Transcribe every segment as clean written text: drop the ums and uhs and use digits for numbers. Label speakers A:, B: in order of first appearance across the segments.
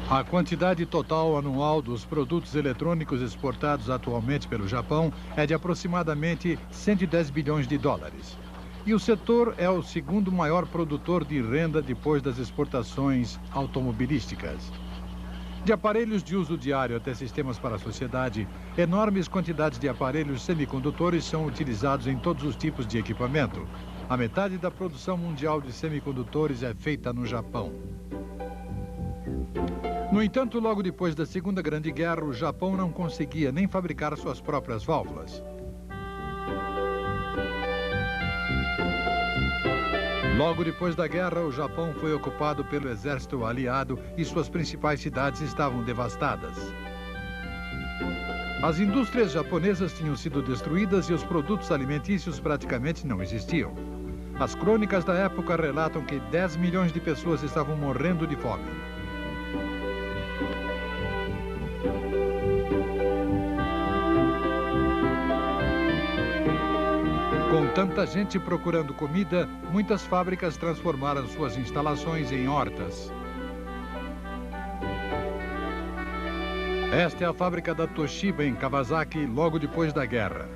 A: A quantidade total anual dos produtos eletrônicos exportados atualmente pelo Japão é de aproximadamente 110 bilhões de dólares. E o setor é o segundo maior produtor de renda depois das exportações automobilísticas. De aparelhos de uso diário até sistemas para a sociedade, enormes quantidades de aparelhos semicondutores são utilizados em todos os tipos de equipamento. A metade da produção mundial de semicondutores é feita no Japão. No entanto, logo depois da Segunda Grande Guerra, o Japão não conseguia nem fabricar suas próprias válvulas. Logo depois da guerra, o Japão foi ocupado pelo exército aliado e suas principais cidades estavam devastadas. As indústrias japonesas tinham sido destruídas e os produtos alimentícios praticamente não existiam. As crônicas da época relatam que 10 milhões de pessoas estavam morrendo de fome. Com tanta gente procurando comida, muitas fábricas transformaram suas instalações em hortas. Esta é a fábrica da Toshiba em Kawasaki, logo depois da guerra.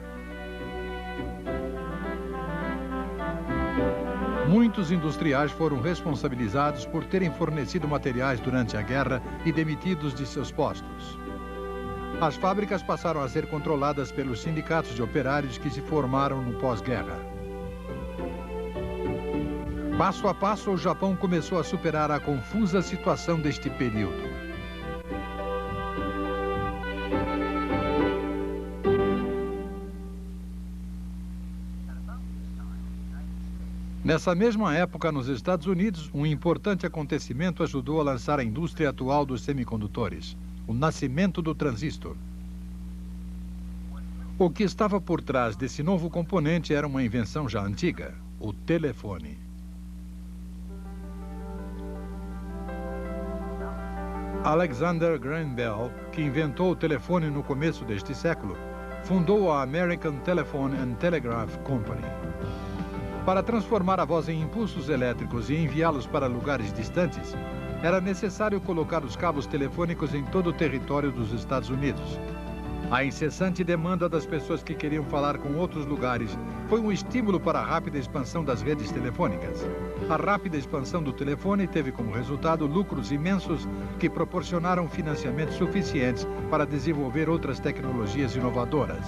A: Muitos industriais foram responsabilizados por terem fornecido materiais durante a guerra e demitidos de seus postos. As fábricas passaram a ser controladas pelos sindicatos de operários que se formaram no pós-guerra. Passo a passo, o Japão começou a superar a confusa situação deste período. Nessa mesma época, nos Estados Unidos, um importante acontecimento ajudou a lançar a indústria atual dos semicondutores. O nascimento do transistor. O que estava por trás desse novo componente era uma invenção já antiga, o telefone. Alexander Graham Bell, que inventou o telefone no começo deste século, fundou a American Telephone and Telegraph Company. Para transformar a voz em impulsos elétricos e enviá-los para lugares distantes, era necessário colocar os cabos telefônicos em todo o território dos Estados Unidos. A incessante demanda das pessoas que queriam falar com outros lugares foi um estímulo para a rápida expansão das redes telefônicas. A rápida expansão do telefone teve como resultado lucros imensos que proporcionaram financiamentos suficientes para desenvolver outras tecnologias inovadoras.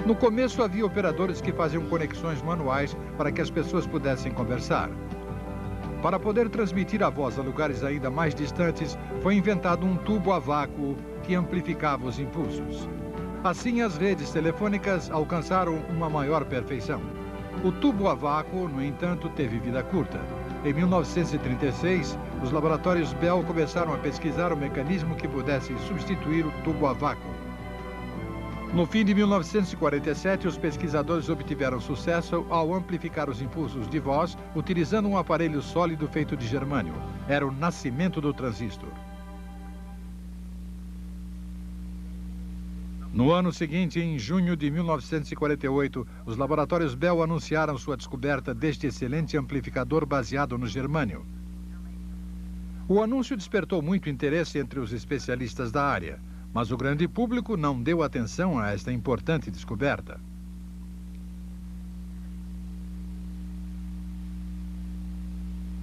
A: No começo havia operadores que faziam conexões manuais para que as pessoas pudessem conversar. Para poder transmitir a voz a lugares ainda mais distantes, foi inventado um tubo a vácuo que amplificava os impulsos. Assim, as redes telefônicas alcançaram uma maior perfeição. O tubo a vácuo, no entanto, teve vida curta. Em 1936, os laboratórios Bell começaram a pesquisar o mecanismo que pudesse substituir o tubo a vácuo. No fim de 1947, os pesquisadores obtiveram sucesso ao amplificar os impulsos de voz utilizando um aparelho sólido feito de germânio. Era o nascimento do transistor. No ano seguinte, em junho de 1948, os laboratórios Bell anunciaram sua descoberta deste excelente amplificador baseado no germânio. O anúncio despertou muito interesse entre os especialistas da área. Mas o grande público não deu atenção a esta importante descoberta.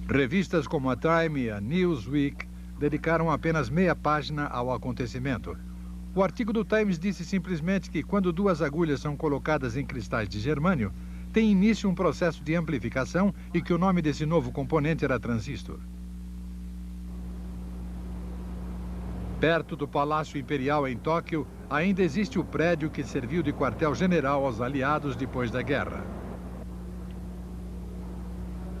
A: Revistas como a Time e a Newsweek dedicaram apenas meia página ao acontecimento. O artigo do Times disse simplesmente que quando duas agulhas são colocadas em cristais de germânio, tem início um processo de amplificação e que o nome desse novo componente era transistor. Perto do Palácio Imperial em Tóquio, ainda existe o prédio que serviu de quartel-general aos aliados depois da guerra.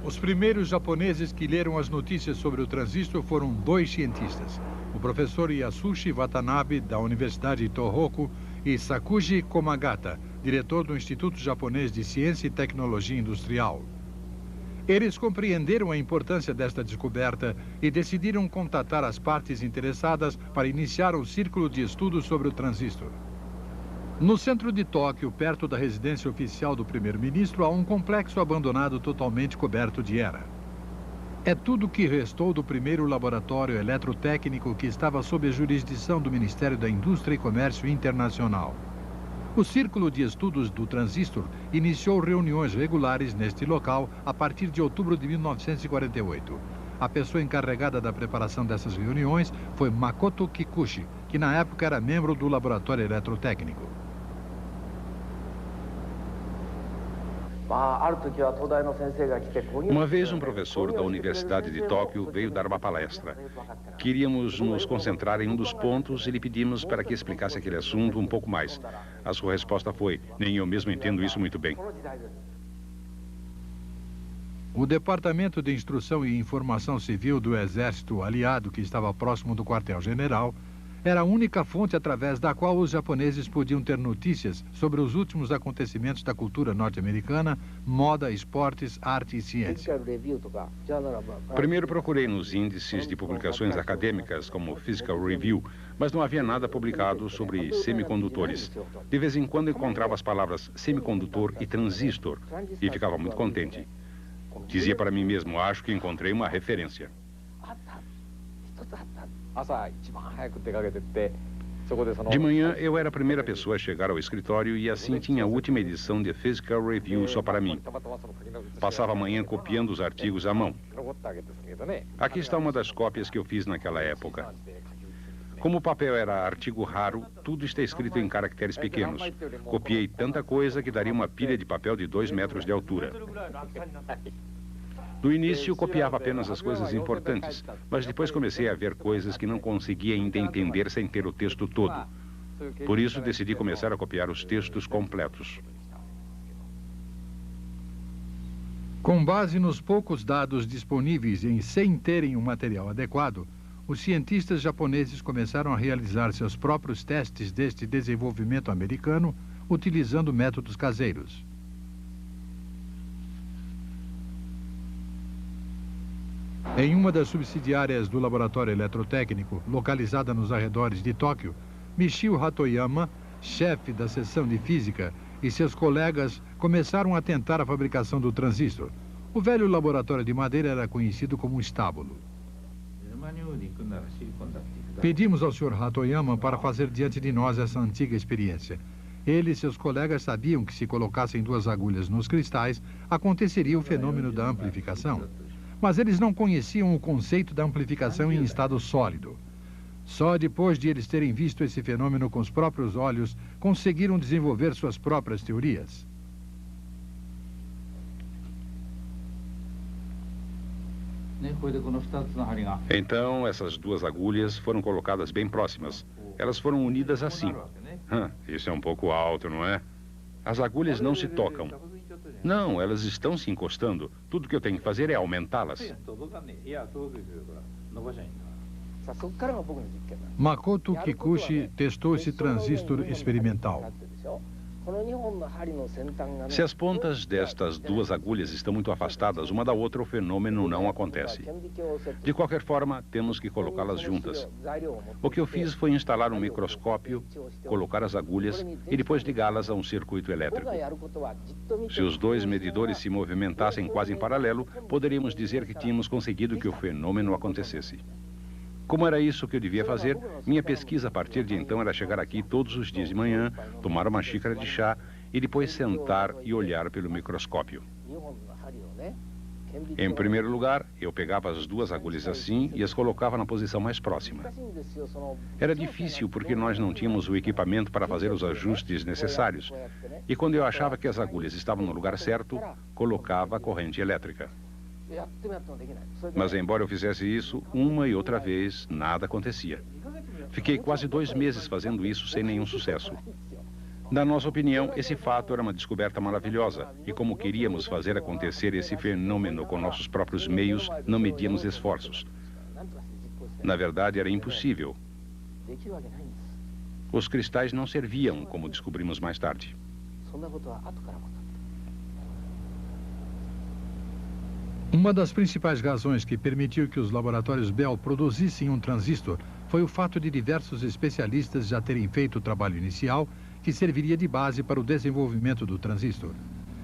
A: Os primeiros japoneses que leram as notícias sobre o transistor foram dois cientistas, o professor Yasushi Watanabe, da Universidade Tohoku, e Sakuji Komagata, diretor do Instituto Japonês de Ciência e Tecnologia Industrial. Eles compreenderam a importância desta descoberta e decidiram contatar as partes interessadas para iniciar um círculo de estudos sobre o transistor. No centro de Tóquio, perto da residência oficial do primeiro-ministro, há um complexo abandonado totalmente coberto de era. É tudo que restou do primeiro laboratório eletrotécnico que estava sob a jurisdição do Ministério da Indústria e Comércio Internacional. O Círculo de Estudos do Transistor iniciou reuniões regulares neste local a partir de outubro de 1948. A pessoa encarregada da preparação dessas reuniões foi Makoto Kikuchi, que na época era membro do laboratório eletrotécnico.
B: Uma vez um professor da Universidade de Tóquio veio dar uma palestra. Queríamos nos concentrar em um dos pontos e lhe pedimos para que explicasse aquele assunto um pouco mais. A sua resposta foi: nem eu mesmo entendo isso muito bem.
A: O Departamento de Instrução e Informação Civil do Exército Aliado, que estava próximo do quartel-general, era a única fonte através da qual os japoneses podiam ter notícias sobre os últimos acontecimentos da cultura norte-americana, moda, esportes, arte e ciência.
B: Primeiro procurei nos índices de publicações acadêmicas, como Physical Review, mas não havia nada publicado sobre semicondutores. De vez em quando encontrava as palavras semicondutor e transistor e ficava muito contente. Dizia para mim mesmo: acho que encontrei uma referência. De manhã, eu era a primeira pessoa a chegar ao escritório e assim tinha a última edição de Physical Review só para mim. Passava a manhã copiando os artigos à mão. Aqui está uma das cópias que eu fiz naquela época. Como o papel era artigo raro, tudo está escrito em caracteres pequenos. Copiei tanta coisa que daria uma pilha de papel de 2 metros de altura. No início, copiava apenas as coisas importantes, mas depois comecei a ver coisas que não conseguia ainda entender sem ter o texto todo. Por isso, decidi começar a copiar os textos completos.
A: Com base nos poucos dados disponíveis e sem terem um material adequado, os cientistas japoneses começaram a realizar seus próprios testes deste desenvolvimento americano, utilizando métodos caseiros. Em uma das subsidiárias do laboratório eletrotécnico, localizada nos arredores de Tóquio, Michio Hatoyama, chefe da seção de física, e seus colegas começaram a tentar a fabricação do transistor. O velho laboratório de madeira era conhecido como um estábulo. Pedimos ao Sr. Hatoyama para fazer diante de nós essa antiga experiência. Ele e seus colegas sabiam que se colocassem 2 agulhas nos cristais, aconteceria o fenômeno da amplificação. Mas eles não conheciam o conceito da amplificação em estado sólido. Só depois de eles terem visto esse fenômeno com os próprios olhos, conseguiram desenvolver suas próprias teorias.
B: Então, essas 2 agulhas foram colocadas bem próximas. Elas foram unidas assim. Isso é um pouco alto, não é? As agulhas não se tocam. Não, elas estão se encostando. Tudo que eu tenho que fazer é aumentá-las.
A: Makoto Kikuchi testou esse transistor experimental.
B: Se as pontas destas 2 agulhas estão muito afastadas uma da outra, o fenômeno não acontece. De qualquer forma, temos que colocá-las juntas. O que eu fiz foi instalar um microscópio, colocar as agulhas e depois ligá-las a um circuito elétrico. Se os 2 medidores se movimentassem quase em paralelo, poderíamos dizer que tínhamos conseguido que o fenômeno acontecesse. Como era isso que eu devia fazer, minha pesquisa a partir de então era chegar aqui todos os dias de manhã, tomar uma xícara de chá e depois sentar e olhar pelo microscópio. Em primeiro lugar, eu pegava as 2 agulhas assim e as colocava na posição mais próxima. Era difícil porque nós não tínhamos o equipamento para fazer os ajustes necessários. E quando eu achava que as agulhas estavam no lugar certo, colocava a corrente elétrica. Mas embora eu fizesse isso uma e outra vez, nada acontecia. Fiquei quase 2 meses fazendo isso sem nenhum sucesso. Na nossa opinião, esse fato era uma descoberta maravilhosa. E como queríamos fazer acontecer esse fenômeno com nossos próprios meios, não medíamos esforços. Na verdade, era impossível. Os cristais não serviam, como descobrimos mais tarde.
A: Uma das principais razões que permitiu que os laboratórios Bell produzissem um transistor foi o fato de diversos especialistas já terem feito o trabalho inicial que serviria de base para o desenvolvimento do transistor.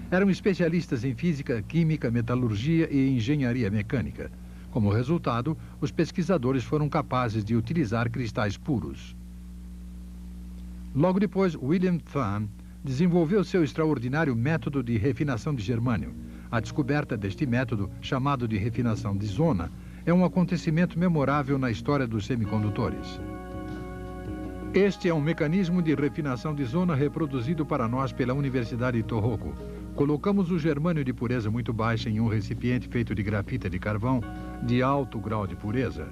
A: Eram especialistas em física, química, metalurgia e engenharia mecânica. Como resultado, os pesquisadores foram capazes de utilizar cristais puros. Logo depois, William Thun desenvolveu seu extraordinário método de refinação de germânio. A descoberta deste método, chamado de refinação de zona, é um acontecimento memorável na história dos semicondutores. Este é um mecanismo de refinação de zona reproduzido para nós pela Universidade de Tohoku. Colocamos o germânio de pureza muito baixa em um recipiente feito de grafita de carvão de alto grau de pureza.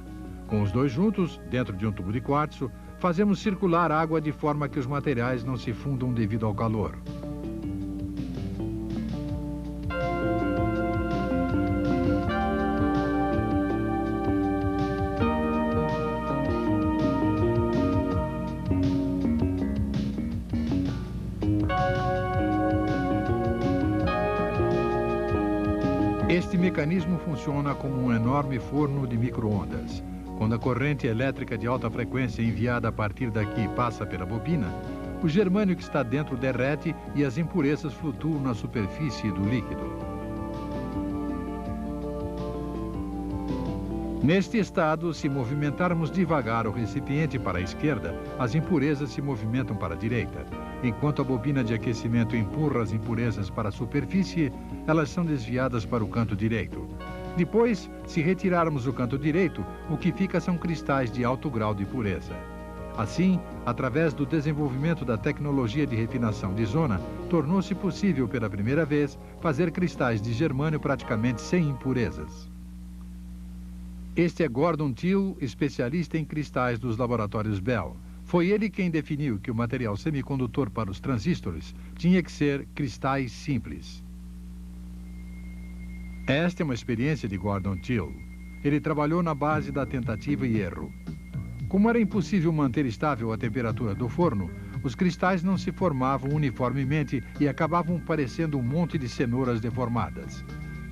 A: Com os dois juntos, dentro de um tubo de quartzo, fazemos circular água de forma que os materiais não se fundam devido ao calor. Este mecanismo funciona como um enorme forno de micro-ondas. Quando a corrente elétrica de alta frequência enviada a partir daqui passa pela bobina, o germânio que está dentro derrete e as impurezas flutuam na superfície do líquido. Neste estado, se movimentarmos devagar o recipiente para a esquerda, as impurezas se movimentam para a direita. Enquanto a bobina de aquecimento empurra as impurezas para a superfície, elas são desviadas para o canto direito. Depois, se retirarmos o canto direito, o que fica são cristais de alto grau de pureza. Assim, através do desenvolvimento da tecnologia de refinação de zona, tornou-se possível pela primeira vez fazer cristais de germânio praticamente sem impurezas. Este é Gordon Till, especialista em cristais dos laboratórios Bell. Foi ele quem definiu que o material semicondutor para os transistores tinha que ser cristais simples. Esta é uma experiência de Gordon Till. Ele trabalhou na base da tentativa e erro. Como era impossível manter estável a temperatura do forno, os cristais não se formavam uniformemente e acabavam parecendo um monte de cenouras deformadas.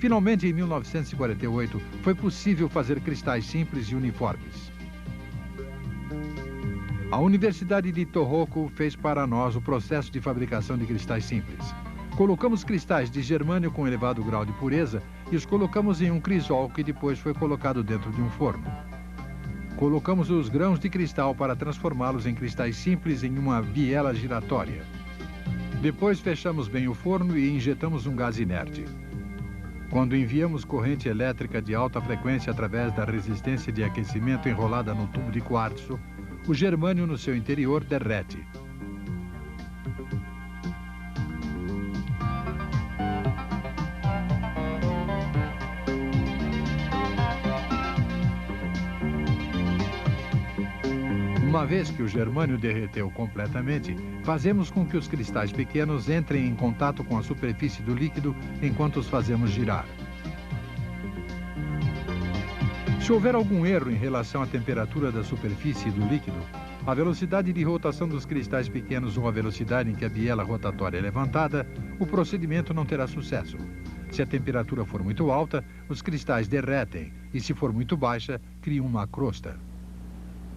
A: Finalmente, em 1948, foi possível fazer cristais simples e uniformes. A Universidade de Tohoku fez para nós o processo de fabricação de cristais simples. Colocamos cristais de germânio com elevado grau de pureza e os colocamos em um crisol que depois foi colocado dentro de um forno. Colocamos os grãos de cristal para transformá-los em cristais simples em uma biela giratória. Depois fechamos bem o forno e injetamos um gás inerte. Quando enviamos corrente elétrica de alta frequência através da resistência de aquecimento enrolada no tubo de quartzo, o germânio no seu interior derrete. Uma vez que o germânio derreteu completamente, fazemos com que os cristais pequenos entrem em contato com a superfície do líquido enquanto os fazemos girar. Se houver algum erro em relação à temperatura da superfície do líquido, a velocidade de rotação dos cristais pequenos ou a velocidade em que a biela rotatória é levantada, o procedimento não terá sucesso. Se a temperatura for muito alta, os cristais derretem e, se for muito baixa, criam uma crosta.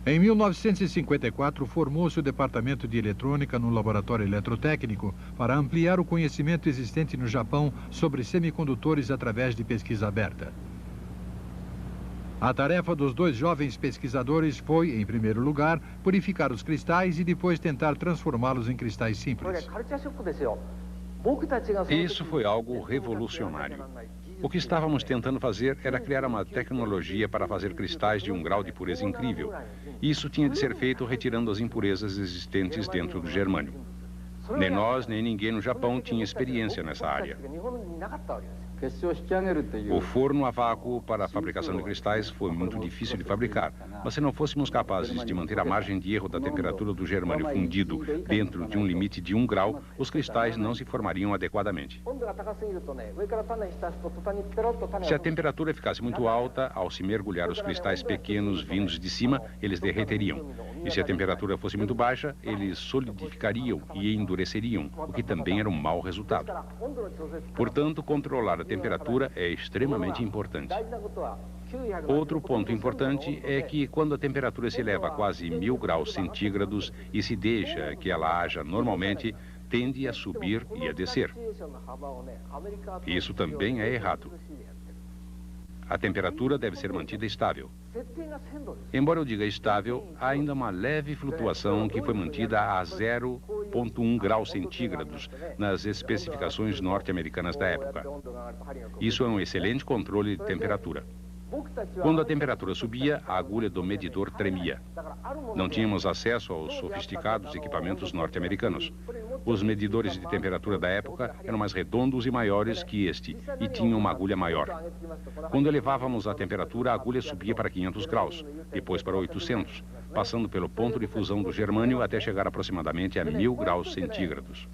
A: Em 1954, formou-se o Departamento de Eletrônica no Laboratório Eletrotécnico para ampliar o conhecimento existente no Japão sobre semicondutores através de pesquisa aberta. A tarefa dos dois jovens pesquisadores foi, em primeiro lugar, purificar os cristais e depois tentar transformá-los em cristais simples.
B: Isso foi algo revolucionário. O que estávamos tentando fazer era criar uma tecnologia para fazer cristais de um grau de pureza incrível. Isso tinha de ser feito retirando as impurezas existentes dentro do germânio. Nem nós, nem ninguém no Japão tinha experiência nessa área. O forno a vácuo para a fabricação de cristais foi muito difícil de fabricar, mas se não fôssemos capazes de manter a margem de erro da temperatura do germânio fundido dentro de um limite de 1 grau, os cristais não se formariam adequadamente. Se a temperatura ficasse muito alta, ao se mergulhar os cristais pequenos vindos de cima, eles derreteriam. E se a temperatura fosse muito baixa, eles solidificariam e endureceriam, o que também era um mau resultado. Portanto, controlar a temperatura é extremamente importante. Outro ponto importante é que quando a temperatura se eleva a quase 1000 graus centígrados e se deixa que ela haja normalmente, tende a subir e a descer. Isso também é errado. A temperatura deve ser mantida estável. Embora eu diga estável, há ainda uma leve flutuação que foi mantida a 0,1 graus centígrados nas especificações norte-americanas da época. Isso é um excelente controle de temperatura. Quando a temperatura subia, a agulha do medidor tremia. Não tínhamos acesso aos sofisticados equipamentos norte-americanos. Os medidores de temperatura da época eram mais redondos e maiores que este, e tinham uma agulha maior. Quando elevávamos a temperatura, a agulha subia para 500 graus, depois para 800, passando pelo ponto de fusão do germânio até chegar aproximadamente a 1000 graus centígrados.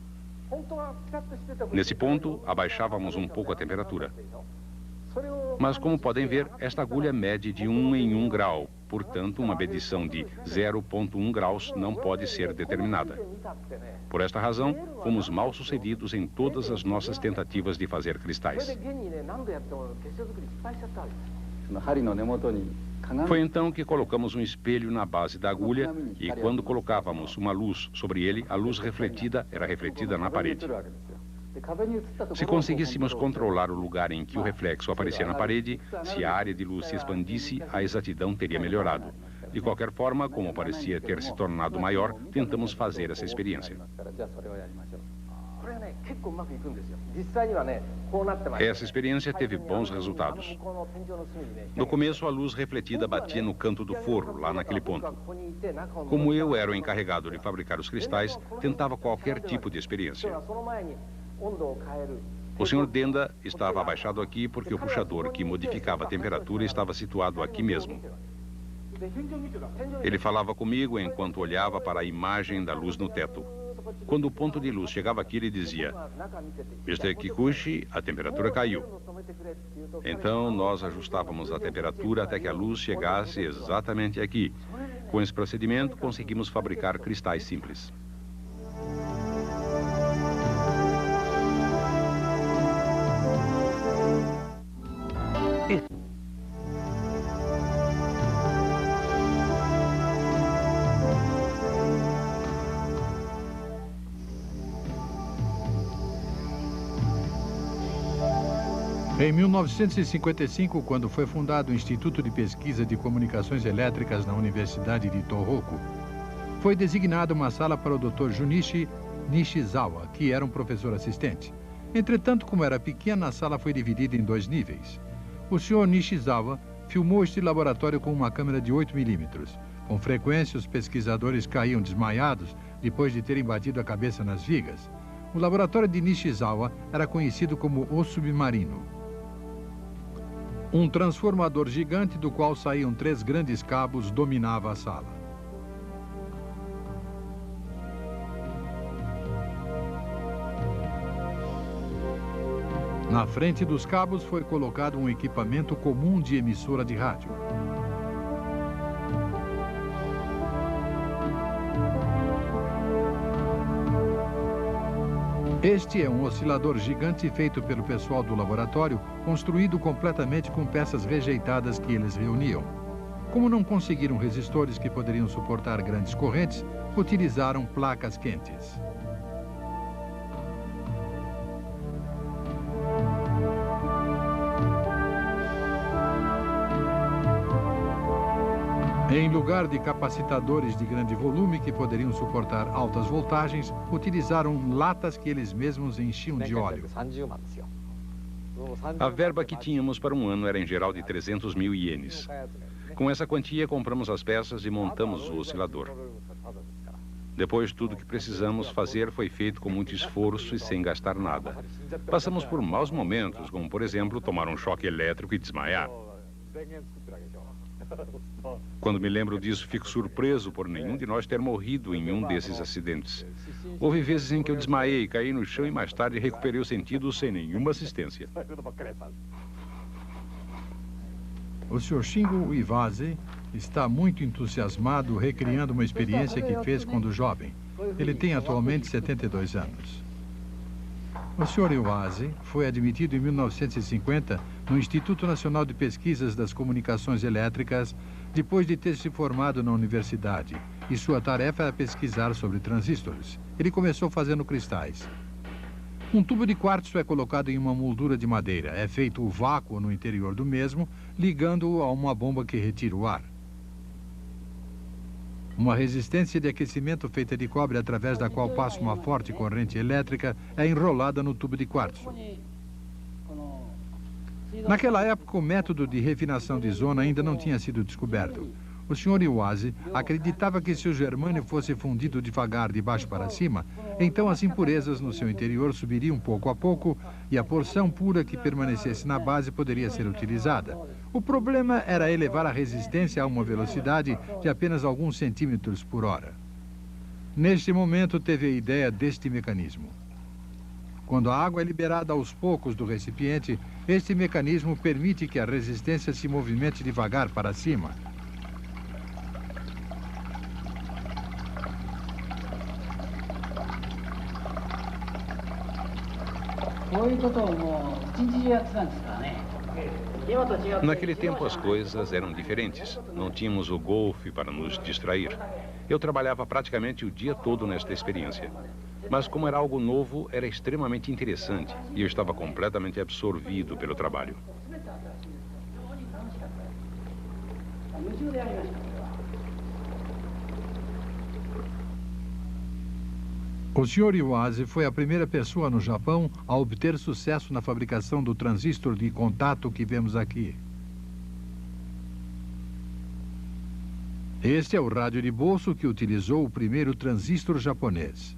B: Nesse ponto, abaixávamos um pouco a temperatura. Mas, como podem ver, esta agulha mede de 1 em 1 grau. Portanto, uma medição de 0,1 graus não pode ser determinada. Por esta razão, fomos mal sucedidos em todas as nossas tentativas de fazer cristais. Foi então que colocamos um espelho na base da agulha e, quando colocávamos uma luz sobre ele, a luz refletida era refletida na parede. Se conseguíssemos controlar o lugar em que o reflexo aparecia na parede, se a área de luz se expandisse, a exatidão teria melhorado. De qualquer forma, como parecia ter se tornado maior, tentamos fazer essa experiência. Essa experiência teve bons resultados. No começo, a luz refletida batia no canto do forro, lá naquele ponto. Como eu era o encarregado de fabricar os cristais, tentava qualquer tipo de experiência. O Sr. Denda estava abaixado aqui porque o puxador que modificava a temperatura estava situado aqui mesmo. Ele falava comigo enquanto olhava para a imagem da luz no teto. Quando o ponto de luz chegava aqui, ele dizia: Mr. Kikuchi, a temperatura caiu. Então, nós ajustávamos a temperatura até que a luz chegasse exatamente aqui. Com esse procedimento, conseguimos fabricar cristais simples.
A: Em 1955, quando foi fundado o Instituto de Pesquisa de Comunicações Elétricas na Universidade de Tohoku, foi designada uma sala para o Dr. Junichi Nishizawa, que era um professor assistente. Entretanto, como era pequena, a sala foi dividida em 2 níveis. O Sr. Nishizawa filmou este laboratório com uma câmera de 8 milímetros. Com frequência, os pesquisadores caíam desmaiados depois de terem batido a cabeça nas vigas. O laboratório de Nishizawa era conhecido como o submarino. Um transformador gigante do qual saíam 3 grandes cabos dominava a sala. Na frente dos cabos foi colocado um equipamento comum de emissora de rádio. Este é um oscilador gigante feito pelo pessoal do laboratório, construído completamente com peças rejeitadas que eles reuniam. Como não conseguiram resistores que poderiam suportar grandes correntes, utilizaram placas quentes. Em lugar de capacitadores de grande volume que poderiam suportar altas voltagens, utilizaram latas que eles mesmos enchiam de óleo.
B: A verba que tínhamos para um ano era em geral de 300 mil ienes. Com essa quantia, compramos as peças e montamos o oscilador. Depois, tudo que precisamos fazer foi feito com muito esforço e sem gastar nada. Passamos por maus momentos, como, por exemplo, tomar um choque elétrico e desmaiar. Quando me lembro disso, fico surpreso por nenhum de nós ter morrido em um desses acidentes. Houve vezes em que eu desmaiei, caí no chão e mais tarde recuperei os sentidos sem nenhuma assistência.
A: O Sr. Shingo Iwase está muito entusiasmado recriando uma experiência que fez quando jovem. Ele tem atualmente 72 anos. O Sr. Iwase foi admitido em 1950 no Instituto Nacional de Pesquisas das Comunicações Elétricas, depois de ter se formado na universidade, e sua tarefa era pesquisar sobre transistores. Ele começou fazendo cristais. Um tubo de quartzo é colocado em uma moldura de madeira. É feito o vácuo no interior do mesmo, ligando-o a uma bomba que retira o ar. Uma resistência de aquecimento feita de cobre através da qual passa uma forte corrente elétrica é enrolada no tubo de quartzo. Naquela época, o método de refinação de zona ainda não tinha sido descoberto. O Sr. Iwase acreditava que se o germânio fosse fundido devagar de baixo para cima, então as impurezas no seu interior subiriam pouco a pouco e a porção pura que permanecesse na base poderia ser utilizada. O problema era elevar a resistência a uma velocidade de apenas alguns centímetros por hora. Neste momento, teve a ideia deste mecanismo. Quando a água é liberada aos poucos do recipiente, este mecanismo permite que a resistência se movimente devagar para cima.
B: Naquele tempo as coisas eram diferentes. Não tínhamos o golfe para nos distrair. Eu trabalhava praticamente o dia todo nesta experiência. Mas como era algo novo, era extremamente interessante e eu estava completamente absorvido pelo trabalho.
A: O Sr. Iwase foi a primeira pessoa no Japão a obter sucesso na fabricação do transistor de contato que vemos aqui. Este é o rádio de bolso que utilizou o primeiro transistor japonês.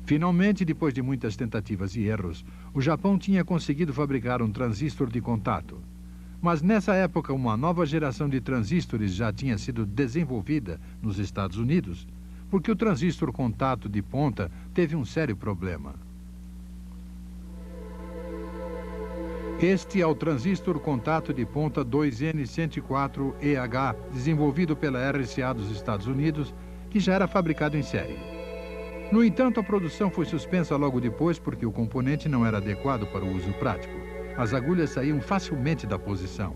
A: Finalmente, depois de muitas tentativas e erros, o Japão tinha conseguido fabricar um transistor de contato. Mas nessa época, uma nova geração de transistores já tinha sido desenvolvida nos Estados Unidos, porque o transistor contato de ponta teve um sério problema. Este é o transistor contato de ponta 2N104EH, desenvolvido pela RCA dos Estados Unidos, que já era fabricado em série. No entanto, a produção foi suspensa logo depois porque o componente não era adequado para o uso prático. As agulhas saíam facilmente da posição.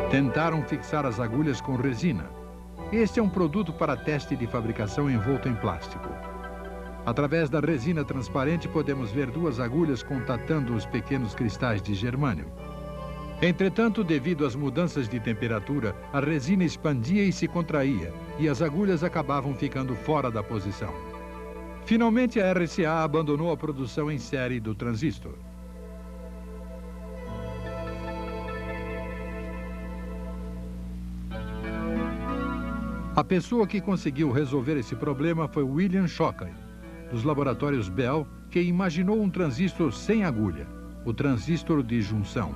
A: Tentaram fixar as agulhas com resina. Este é um produto para teste de fabricação envolto em plástico. Através da resina transparente, podemos ver duas agulhas contatando os pequenos cristais de germânio. Entretanto, devido às mudanças de temperatura, a resina expandia e se contraía, e as agulhas acabavam ficando fora da posição. Finalmente, a RCA abandonou a produção em série do transistor. A pessoa que conseguiu resolver esse problema foi William Shockley, dos laboratórios Bell, que imaginou um transistor sem agulha, o transistor de junção.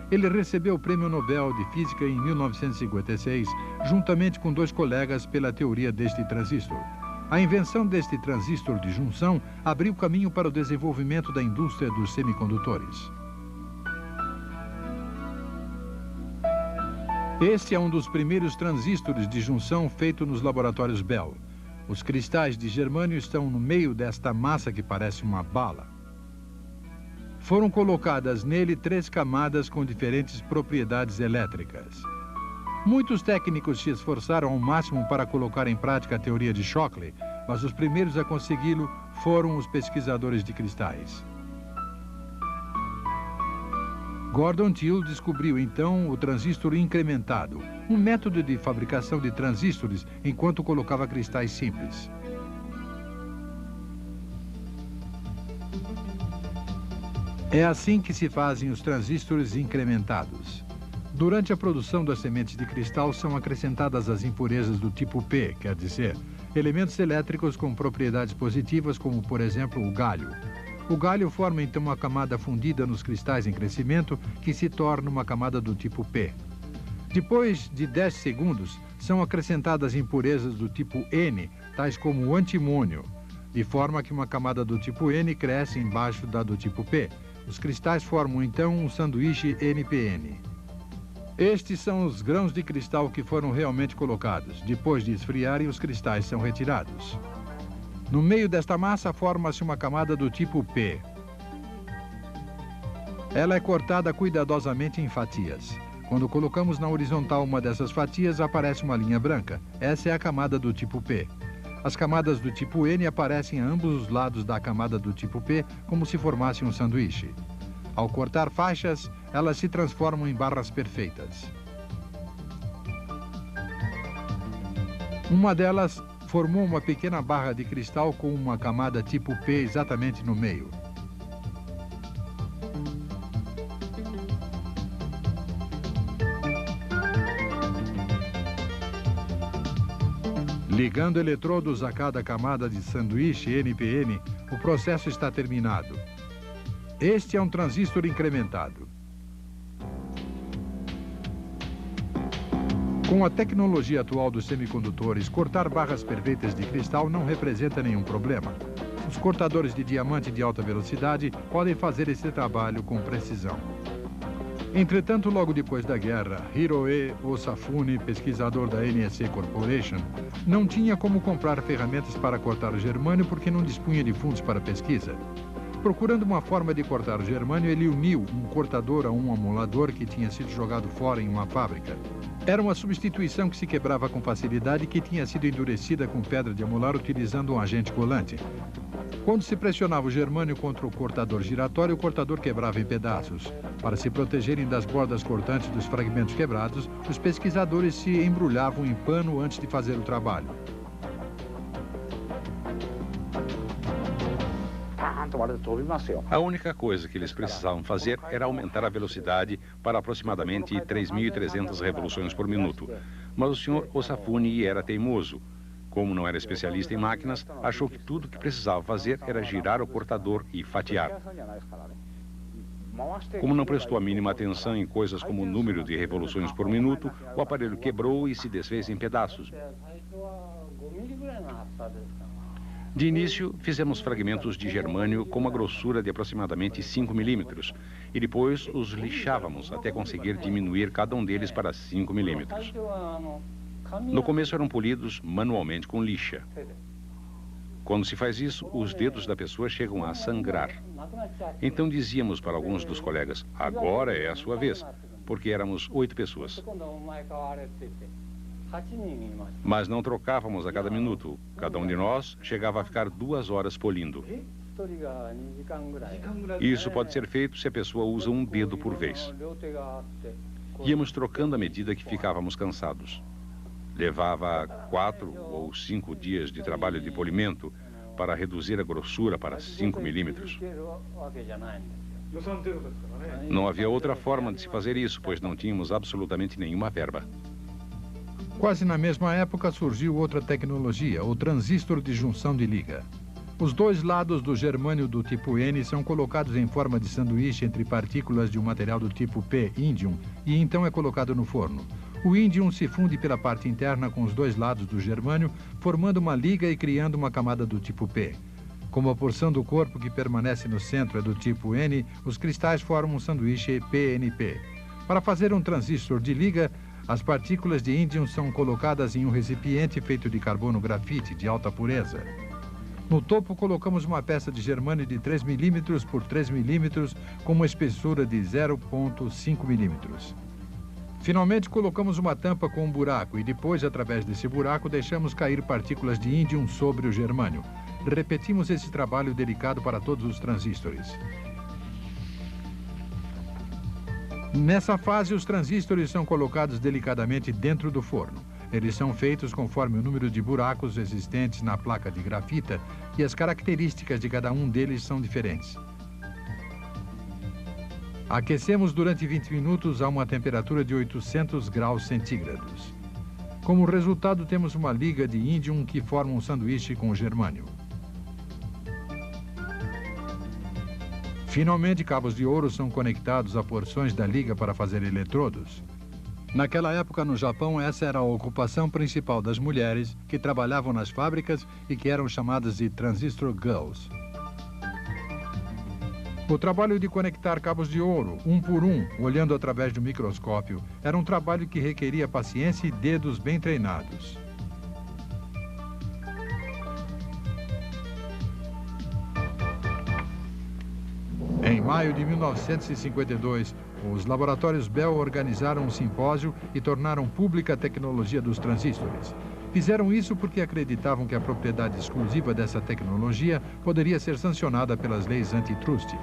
A: Ele recebeu o Prêmio Nobel de Física em 1956, juntamente com dois colegas, pela teoria deste transistor. A invenção deste transistor de junção abriu caminho para o desenvolvimento da indústria dos semicondutores. Este é um dos primeiros transistores de junção feito nos laboratórios Bell. Os cristais de germânio estão no meio desta massa que parece uma bala. Foram colocadas nele 3 camadas com diferentes propriedades elétricas. Muitos técnicos se esforçaram ao máximo para colocar em prática a teoria de Shockley, mas os primeiros a consegui-lo foram os pesquisadores de cristais. Gordon Till descobriu então o transistor incrementado, um método de fabricação de transistores enquanto colocava cristais simples. É assim que se fazem os transistores incrementados. Durante a produção das sementes de cristal são acrescentadas as impurezas do tipo P, quer dizer, elementos elétricos com propriedades positivas, como por exemplo o galho. O galho forma então uma camada fundida nos cristais em crescimento, que se torna uma camada do tipo P. Depois de 10 segundos, são acrescentadas impurezas do tipo N, tais como o antimônio, de forma que uma camada do tipo N cresce embaixo da do tipo P. Os cristais formam então um sanduíche NPN. Estes são os grãos de cristal que foram realmente colocados. Depois de esfriarem, os cristais são retirados. No meio desta massa forma-se uma camada do tipo P. Ela é cortada cuidadosamente em fatias. Quando colocamos na horizontal uma dessas fatias, aparece uma linha branca. Essa é a camada do tipo P. As camadas do tipo N aparecem a ambos os lados da camada do tipo P, como se formasse um sanduíche. Ao cortar faixas, elas se transformam em barras perfeitas. Uma delas formou uma pequena barra de cristal com uma camada tipo P exatamente no meio. Ligando eletrodos a cada camada de sanduíche NPN, o processo está terminado. Este é um transistor incrementado. Com a tecnologia atual dos semicondutores, cortar barras perfeitas de cristal não representa nenhum problema. Os cortadores de diamante de alta velocidade podem fazer esse trabalho com precisão. Entretanto, logo depois da guerra, Hiroe Osafune, pesquisador da NSC Corporation, não tinha como comprar ferramentas para cortar o germânio porque não dispunha de fundos para pesquisa. Procurando uma forma de cortar o germânio, ele uniu um cortador a um amolador que tinha sido jogado fora em uma fábrica. Era uma substituição que se quebrava com facilidade e que tinha sido endurecida com pedra de amolar utilizando um agente colante. Quando se pressionava o germânio contra o cortador giratório, o cortador quebrava em pedaços. Para se protegerem das bordas cortantes dos fragmentos quebrados, os pesquisadores se embrulhavam em pano antes de fazer o trabalho.
B: A única coisa que eles precisavam fazer era aumentar a velocidade para aproximadamente 3.300 revoluções por minuto. Mas o Sr. Osafune era teimoso. Como não era especialista em máquinas, achou que tudo que precisava fazer era girar o cortador e fatiar. Como não prestou a mínima atenção em coisas como o número de revoluções por minuto, o aparelho quebrou e se desfez em pedaços. De início, fizemos fragmentos de germânio com uma grossura de aproximadamente 5 milímetros e depois os lixávamos até conseguir diminuir cada um deles para 5 milímetros. No começo eram polidos manualmente com lixa. Quando se faz isso, os dedos da pessoa chegam a sangrar. Então dizíamos para alguns dos colegas, agora é a sua vez, porque éramos 8 pessoas. Mas não trocávamos a cada minuto. Cada um de nós chegava a ficar 2 horas polindo. Isso pode ser feito se a pessoa usa um dedo por vez. Íamos trocando à medida que ficávamos cansados. Levava 4 ou 5 dias de trabalho de polimento para reduzir a grossura para 5 milímetros. Não havia outra forma de se fazer isso, pois não tínhamos absolutamente nenhuma verba.
A: Quase na mesma época surgiu outra tecnologia, o transistor de junção de liga. Os dois lados do germânio do tipo N são colocados em forma de sanduíche entre partículas de um material do tipo P, índium, e então é colocado no forno. O índium se funde pela parte interna com os dois lados do germânio, formando uma liga e criando uma camada do tipo P. Como a porção do corpo que permanece no centro é do tipo N, os cristais formam um sanduíche PNP. Para fazer um transistor de liga, as partículas de índium são colocadas em um recipiente feito de carbono grafite de alta pureza. No topo colocamos uma peça de germânio de 3 milímetros por 3 milímetros com uma espessura de 0,5 milímetros. Finalmente colocamos uma tampa com um buraco e depois, através desse buraco, deixamos cair partículas de índium sobre o germânio. Repetimos esse trabalho delicado para todos os transistores. Nessa fase, os transistores são colocados delicadamente dentro do forno. Eles são feitos conforme o número de buracos existentes na placa de grafita e as características de cada um deles são diferentes. Aquecemos durante 20 minutos a uma temperatura de 800 graus centígrados. Como resultado, temos uma liga de índium que forma um sanduíche com germânio. Finalmente, cabos de ouro são conectados a porções da liga para fazer eletrodos. Naquela época, no Japão, essa era a ocupação principal das mulheres que trabalhavam nas fábricas e que eram chamadas de transistor girls. O trabalho de conectar cabos de ouro, um por um, olhando através do microscópio, era um trabalho que requeria paciência e dedos bem treinados. Em maio de 1952, os laboratórios Bell organizaram um simpósio e tornaram pública a tecnologia dos transistores. Fizeram isso porque acreditavam que a propriedade exclusiva dessa tecnologia poderia ser sancionada pelas leis antitrust.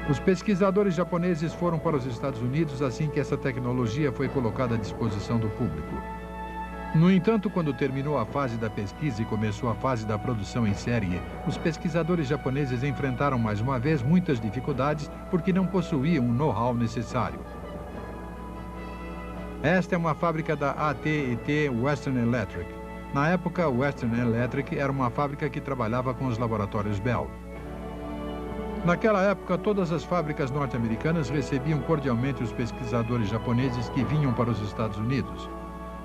A: Os pesquisadores japoneses foram para os Estados Unidos assim que essa tecnologia foi colocada à disposição do público. No entanto, quando terminou a fase da pesquisa e começou a fase da produção em série, os pesquisadores japoneses enfrentaram mais uma vez muitas dificuldades porque não possuíam o know-how necessário. Esta é uma fábrica da AT&T Western Electric. Na época, a Western Electric era uma fábrica que trabalhava com os laboratórios Bell. Naquela época, todas as fábricas norte-americanas recebiam cordialmente os pesquisadores japoneses que vinham para os Estados Unidos.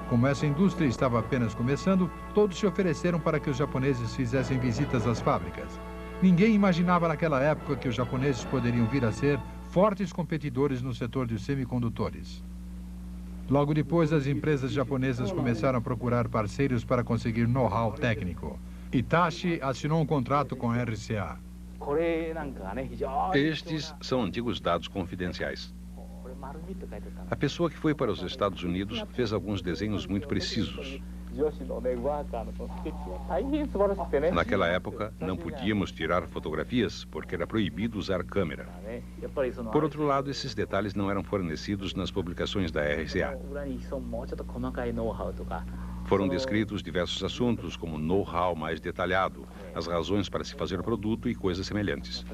A: Como essa indústria estava apenas começando, todos se ofereceram para que os japoneses fizessem visitas às fábricas. Ninguém imaginava naquela época que os japoneses poderiam vir a ser fortes competidores no setor de semicondutores. Logo depois, as empresas japonesas começaram a procurar parceiros para conseguir know-how técnico. Hitachi assinou um contrato com a RCA.
B: Estes são antigos dados confidenciais. A pessoa que foi para os Estados Unidos fez alguns desenhos muito precisos. Naquela época, não podíamos tirar fotografias porque era proibido usar câmera. Por outro lado, esses detalhes não eram fornecidos nas publicações da RCA. Foram descritos diversos assuntos, como know-how mais detalhado, as razões para se fazer o produto e coisas semelhantes.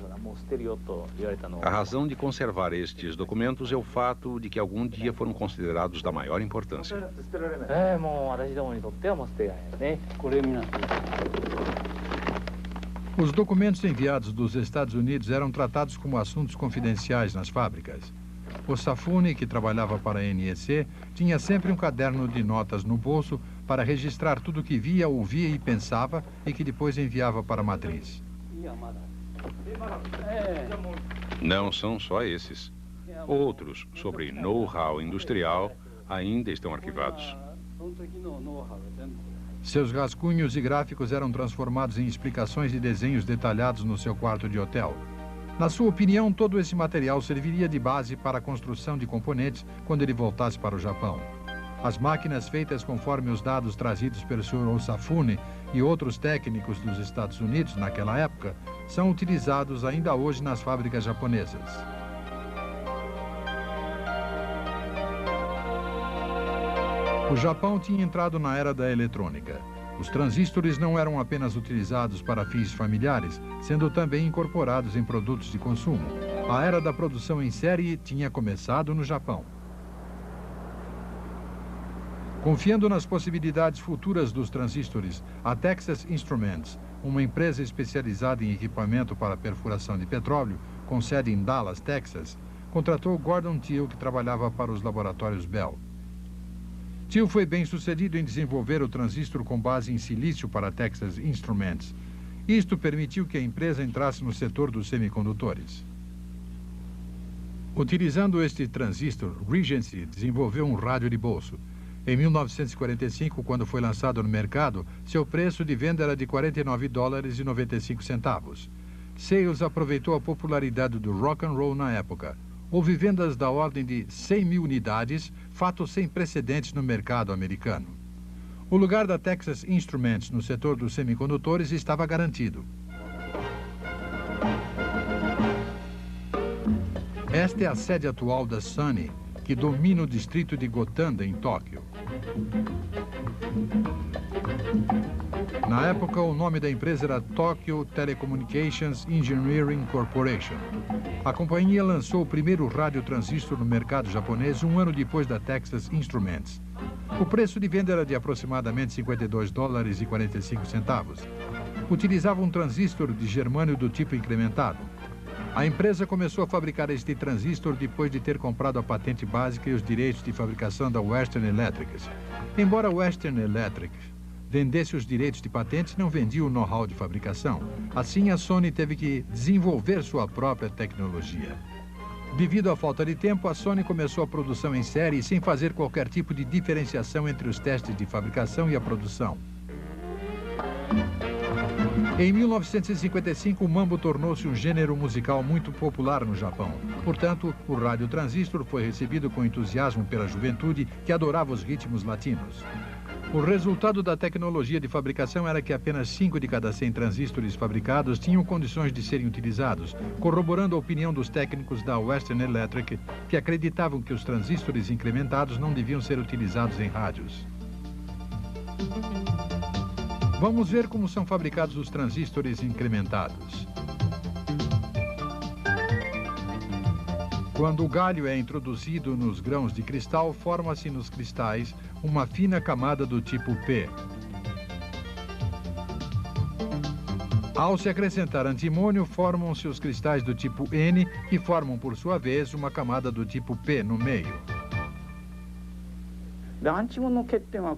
B: A razão de conservar estes documentos é o fato de que algum dia foram considerados da maior importância.
A: Os documentos enviados dos Estados Unidos eram tratados como assuntos confidenciais nas fábricas. O Safune, que trabalhava para a NEC, tinha sempre um caderno de notas no bolso para registrar tudo o que via, ouvia e pensava e que depois enviava para a matriz.
B: Não são só esses. Outros, sobre know-how industrial, ainda estão arquivados.
A: Seus rascunhos e gráficos eram transformados em explicações e desenhos detalhados no seu quarto de hotel. Na sua opinião, todo esse material serviria de base para a construção de componentes quando ele voltasse para o Japão. As máquinas feitas conforme os dados trazidos pelo Sr. Osafune e outros técnicos dos Estados Unidos naquela época são utilizados ainda hoje nas fábricas japonesas. O Japão tinha entrado na era da eletrônica. Os transistores não eram apenas utilizados para fins familiares, sendo também incorporados em produtos de consumo. A era da produção em série tinha começado no Japão. Confiando nas possibilidades futuras dos transistores, a Texas Instruments, uma empresa especializada em equipamento para perfuração de petróleo, com sede em Dallas, Texas, contratou Gordon Thiel, que trabalhava para os laboratórios Bell. Thiel foi bem sucedido em desenvolver o transistor com base em silício para a Texas Instruments. Isto permitiu que a empresa entrasse no setor dos semicondutores. Utilizando este transistor, Regency desenvolveu um rádio de bolso. Em 1945, quando foi lançado no mercado, seu preço de venda era de $49,95. Sales aproveitou a popularidade do rock and roll na época. Houve vendas da ordem de 100 mil unidades, fato sem precedentes no mercado americano. O lugar da Texas Instruments no setor dos semicondutores estava garantido. Esta é a sede atual da Sony, que domina o distrito de Gotanda, em Tóquio. Na época, o nome da empresa era Tokyo Telecommunications Engineering Corporation. A companhia lançou o primeiro radiotransistor no mercado japonês um ano depois da Texas Instruments. O preço de venda era de aproximadamente $52,45. Utilizava um transistor de germânio do tipo incrementado. A empresa começou a fabricar este transistor depois de ter comprado a patente básica e os direitos de fabricação da Western Electric. Embora a Western Electric vendesse os direitos de patente, não vendia o know-how de fabricação. Assim, a Sony teve que desenvolver sua própria tecnologia. Devido à falta de tempo, a Sony começou a produção em série sem fazer qualquer tipo de diferenciação entre os testes de fabricação e a produção. Em 1955, o mambo tornou-se um gênero musical muito popular no Japão. Portanto, o rádio transistor foi recebido com entusiasmo pela juventude que adorava os ritmos latinos. O resultado da tecnologia de fabricação era que apenas 5 de cada 100 transistores fabricados tinham condições de serem utilizados, corroborando a opinião dos técnicos da Western Electric, que acreditavam que os transistores incrementados não deviam ser utilizados em rádios. Vamos ver como são fabricados os transistores incrementados. Quando o galho é introduzido nos grãos de cristal, forma-se nos cristais uma fina camada do tipo P. Ao se acrescentar antimônio, formam-se os cristais do tipo N, que formam, por sua vez, uma camada do tipo P no meio.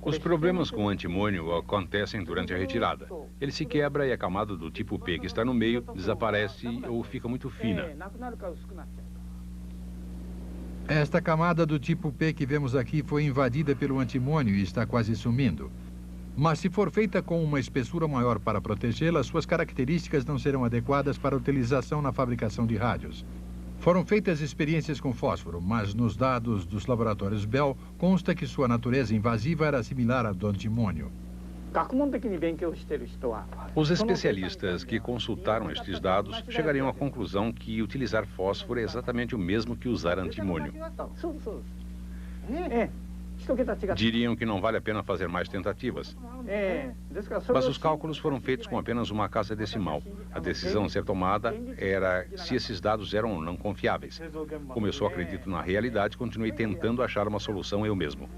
B: Os problemas com o antimônio acontecem durante a retirada. Ele se quebra e a camada do tipo P que está no meio desaparece ou fica muito fina.
A: Esta camada do tipo P que vemos aqui foi invadida pelo antimônio e está quase sumindo. Mas se for feita com uma espessura maior para protegê-la, suas características não serão adequadas para utilização na fabricação de rádios. Foram feitas experiências com fósforo, mas nos dados dos laboratórios Bell consta que sua natureza invasiva era similar à do antimônio.
B: Os especialistas que consultaram estes dados chegariam à conclusão que utilizar fósforo é exatamente o mesmo que usar antimônio. Diriam que não vale a pena fazer mais tentativas. Mas os cálculos foram feitos com apenas uma casa decimal. A decisão a ser tomada era se esses dados eram ou não confiáveis. Como eu só acredito na realidade, continuei tentando achar uma solução eu mesmo.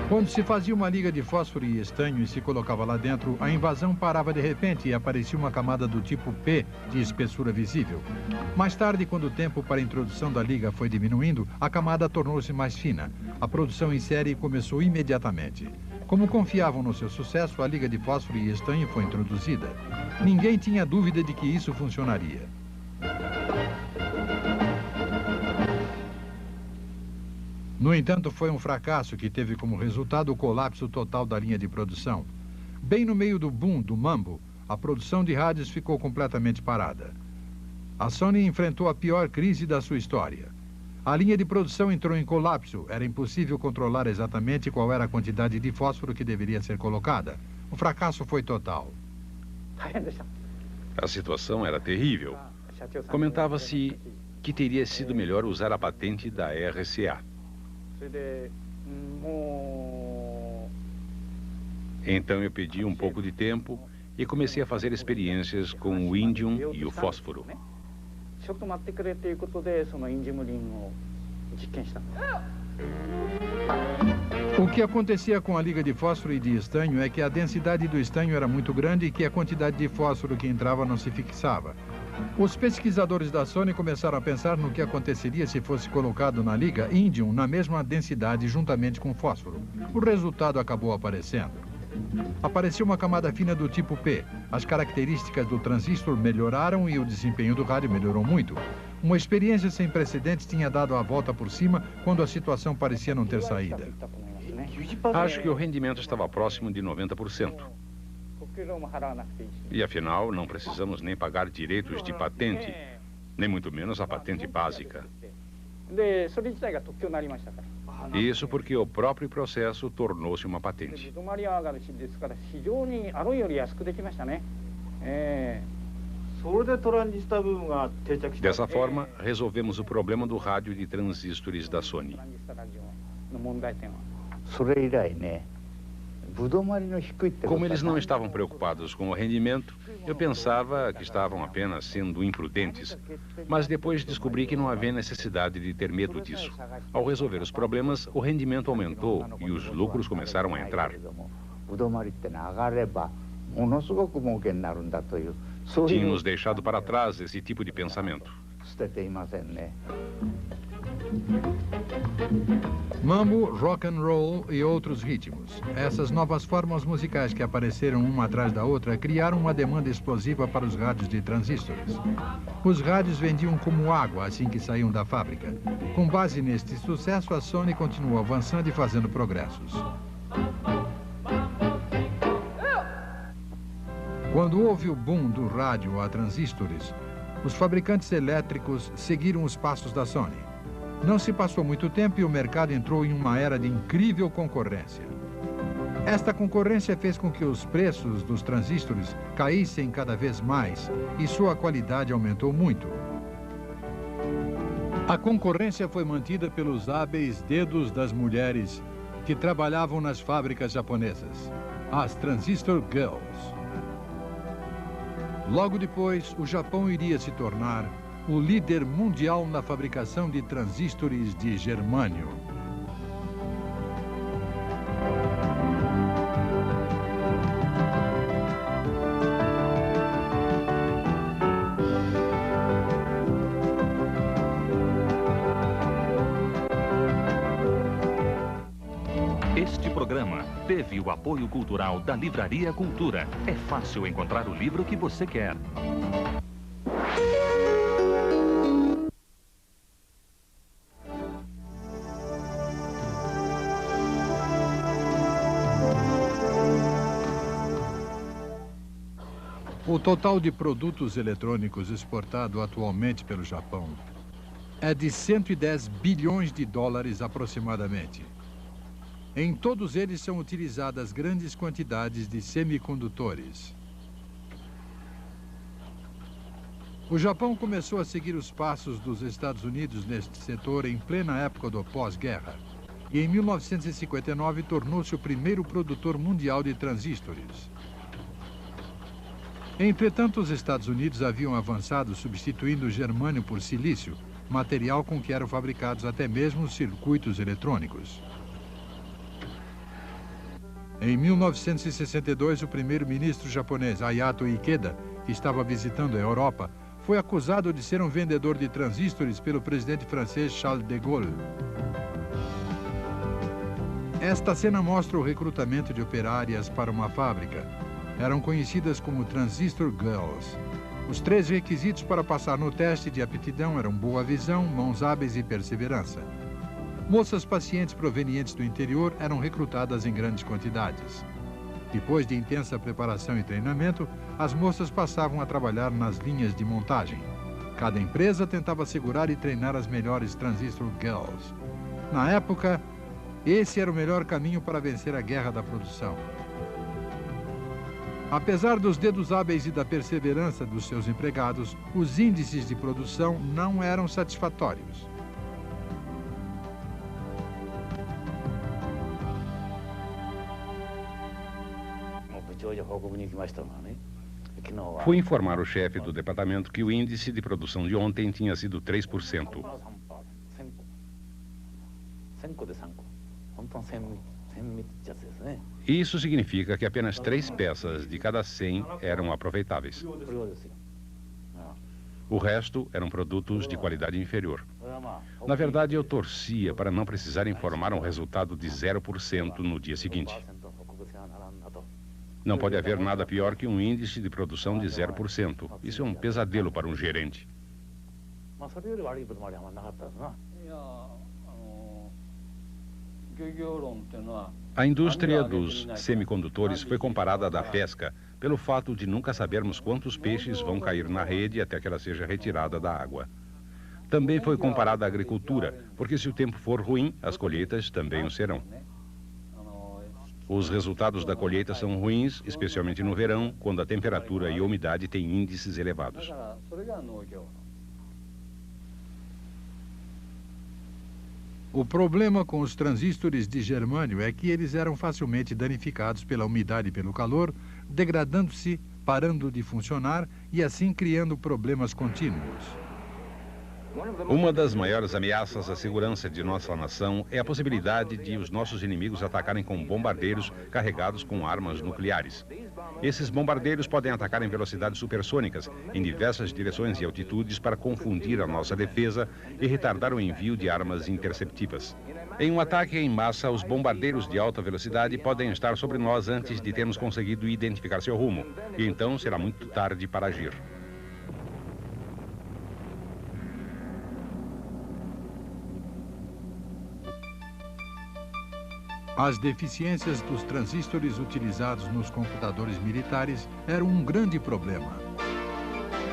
A: Quando se fazia uma liga de fósforo e estanho e se colocava lá dentro, a invasão parava de repente e aparecia uma camada do tipo P de espessura visível. Mais tarde, quando o tempo para a introdução da liga foi diminuindo, a camada tornou-se mais fina. A produção em série começou imediatamente. Como confiavam no seu sucesso, a liga de fósforo e estanho foi introduzida. Ninguém tinha dúvida de que isso funcionaria. No entanto, foi um fracasso que teve como resultado o colapso total da linha de produção. Bem no meio do boom do mambo, a produção de rádios ficou completamente parada. A Sony enfrentou a pior crise da sua história. A linha de produção entrou em colapso. Era impossível controlar exatamente qual era a quantidade de fósforo que deveria ser colocada. O fracasso foi total.
B: A situação era terrível. Comentava-se que teria sido melhor usar a patente da RCA. Então eu pedi um pouco de tempo e comecei a fazer experiências com o índium e o fósforo.
A: O que acontecia com a liga de fósforo e de estanho é que a densidade do estanho era muito grande e que a quantidade de fósforo que entrava não se fixava. Os pesquisadores da Sony começaram a pensar no que aconteceria se fosse colocado na liga índium na mesma densidade juntamente com fósforo. O resultado acabou aparecendo. Apareceu uma camada fina do tipo P. As características do transistor melhoraram e o desempenho do rádio melhorou muito. Uma experiência sem precedentes tinha dado a volta por cima quando a situação parecia não ter saída.
B: Acho que o rendimento estava próximo de 90%. E afinal, não precisamos nem pagar direitos de patente, nem muito menos a patente básica. Isso porque o próprio processo tornou-se uma patente. Dessa forma, resolvemos o problema do rádio de transistores da Sony. Como eles não estavam preocupados com o rendimento, eu pensava que estavam apenas sendo imprudentes. Mas depois descobri que não havia necessidade de ter medo disso. Ao resolver os problemas, o rendimento aumentou e os lucros começaram a entrar. Tínhamos deixado para trás esse tipo de pensamento.
A: Mambo, rock and roll e outros ritmos. Essas novas formas musicais que apareceram uma atrás da outra criaram uma demanda explosiva para os rádios de transistores. Os rádios vendiam como água assim que saíam da fábrica. Com base neste sucesso, a Sony continuou avançando e fazendo progressos. Quando houve o boom do rádio a transistores, os fabricantes elétricos seguiram os passos da Sony. Não se passou muito tempo e o mercado entrou em uma era de incrível concorrência. Esta concorrência fez com que os preços dos transistores caíssem cada vez mais e sua qualidade aumentou muito. A concorrência foi mantida pelos hábeis dedos das mulheres que trabalhavam nas fábricas japonesas, as Transistor Girls. Logo depois, o Japão iria se tornar o líder mundial na fabricação de transistores de germânio.
C: Este programa teve o apoio cultural da Livraria Cultura. É fácil encontrar o livro que você quer.
A: O total de produtos eletrônicos exportado atualmente pelo Japão é de 110 bilhões de dólares aproximadamente. Em todos eles são utilizadas grandes quantidades de semicondutores. O Japão começou a seguir os passos dos Estados Unidos neste setor em plena época do pós-guerra e em 1959 tornou-se o primeiro produtor mundial de transistores. Entretanto, os Estados Unidos haviam avançado substituindo o germânio por silício, material com que eram fabricados até mesmo os circuitos eletrônicos. Em 1962, o primeiro-ministro japonês Hayato Ikeda, que estava visitando a Europa, foi acusado de ser um vendedor de transistores pelo presidente francês Charles de Gaulle. Esta cena mostra o recrutamento de operárias para uma fábrica. Eram conhecidas como Transistor Girls. Os 3 requisitos para passar no teste de aptidão eram boa visão, mãos hábeis e perseverança. Moças pacientes provenientes do interior eram recrutadas em grandes quantidades. Depois de intensa preparação e treinamento, as moças passavam a trabalhar nas linhas de montagem. Cada empresa tentava segurar e treinar as melhores Transistor Girls. Na época, esse era o melhor caminho para vencer a guerra da produção. Apesar dos dedos hábeis e da perseverança dos seus empregados, os índices de produção não eram satisfatórios.
B: Fui informar o chefe do departamento que o índice de produção de ontem tinha sido 3%. Isso significa que apenas 3 peças de cada 100 eram aproveitáveis. O resto eram produtos de qualidade inferior. Na verdade, eu torcia para não precisar informar um resultado de 0% no dia seguinte. Não pode haver nada pior que um índice de produção de 0%. Isso é um pesadelo para um gerente. A indústria dos semicondutores foi comparada à da pesca pelo fato de nunca sabermos quantos peixes vão cair na rede até que ela seja retirada da água. Também foi comparada à agricultura, porque se o tempo for ruim, as colheitas também o serão. Os resultados da colheita são ruins, especialmente no verão, quando a temperatura e a umidade têm índices elevados.
A: O problema com os transistores de germânio é que eles eram facilmente danificados pela umidade e pelo calor, degradando-se, parando de funcionar e assim criando problemas contínuos.
B: Uma das maiores ameaças à segurança de nossa nação é a possibilidade de os nossos inimigos atacarem com bombardeiros carregados com armas nucleares. Esses bombardeiros podem atacar em velocidades supersônicas, em diversas direções e altitudes para confundir a nossa defesa e retardar o envio de armas interceptivas. Em um ataque em massa, os bombardeiros de alta velocidade podem estar sobre nós antes de termos conseguido identificar seu rumo, e então será muito tarde para agir.
A: As deficiências dos transistores utilizados nos computadores militares eram um grande problema.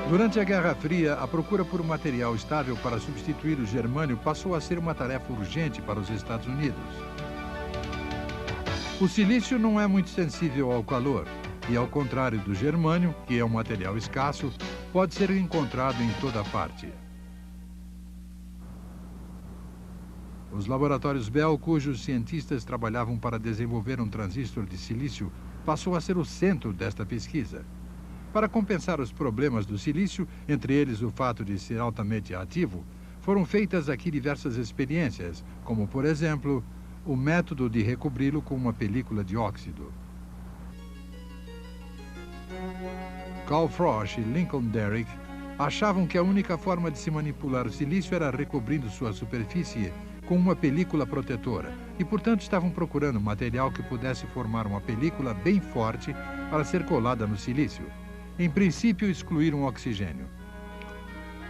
A: Durante a Guerra Fria, a procura por um material estável para substituir o germânio passou a ser uma tarefa urgente para os Estados Unidos. O silício não é muito sensível ao calor e, ao contrário do germânio, que é um material escasso, pode ser encontrado em toda parte. Os laboratórios Bell, cujos cientistas trabalhavam para desenvolver um transistor de silício, passou a ser o centro desta pesquisa. Para compensar os problemas do silício, entre eles o fato de ser altamente ativo, foram feitas aqui diversas experiências, como, por exemplo, o método de recobri-lo com uma película de óxido. Carl Frosch e Lincoln Derrick achavam que a única forma de se manipular o silício era recobrindo sua superfície com uma película protetora e, portanto, estavam procurando material que pudesse formar uma película bem forte para ser colada no silício. Em princípio, excluir um oxigênio.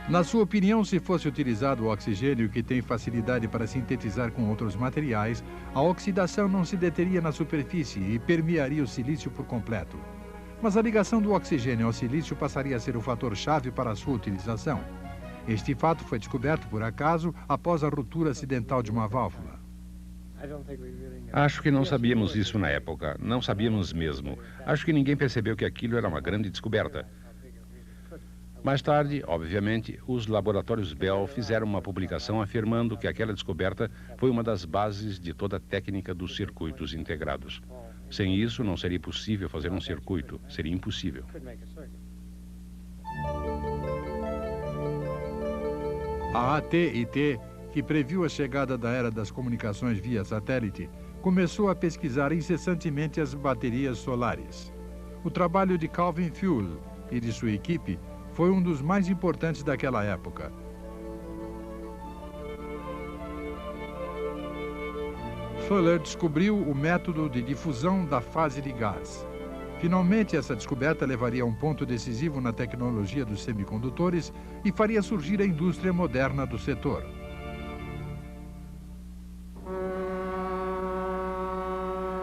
A: Na sua opinião, se fosse utilizado o oxigênio, que tem facilidade para sintetizar com outros materiais, a oxidação não se deteria na superfície e permearia o silício por completo. Mas a ligação do oxigênio ao silício passaria a ser o fator-chave para a sua utilização. Este fato foi descoberto por acaso após a ruptura acidental de uma válvula.
B: Acho que não sabíamos isso na época. Não sabíamos mesmo. Acho que ninguém percebeu que aquilo era uma grande descoberta. Mais tarde, obviamente, os laboratórios Bell fizeram uma publicação afirmando que aquela descoberta foi uma das bases de toda a técnica dos circuitos integrados. Sem isso, não seria possível fazer um circuito. Seria impossível.
A: A AT&T, que previu a chegada da era das comunicações via satélite, começou a pesquisar incessantemente as baterias solares. O trabalho de Calvin Fuel e de sua equipe foi um dos mais importantes daquela época. Fuller descobriu o método de difusão da fase de gás. Finalmente, essa descoberta levaria a um ponto decisivo na tecnologia dos semicondutores e faria surgir a indústria moderna do setor.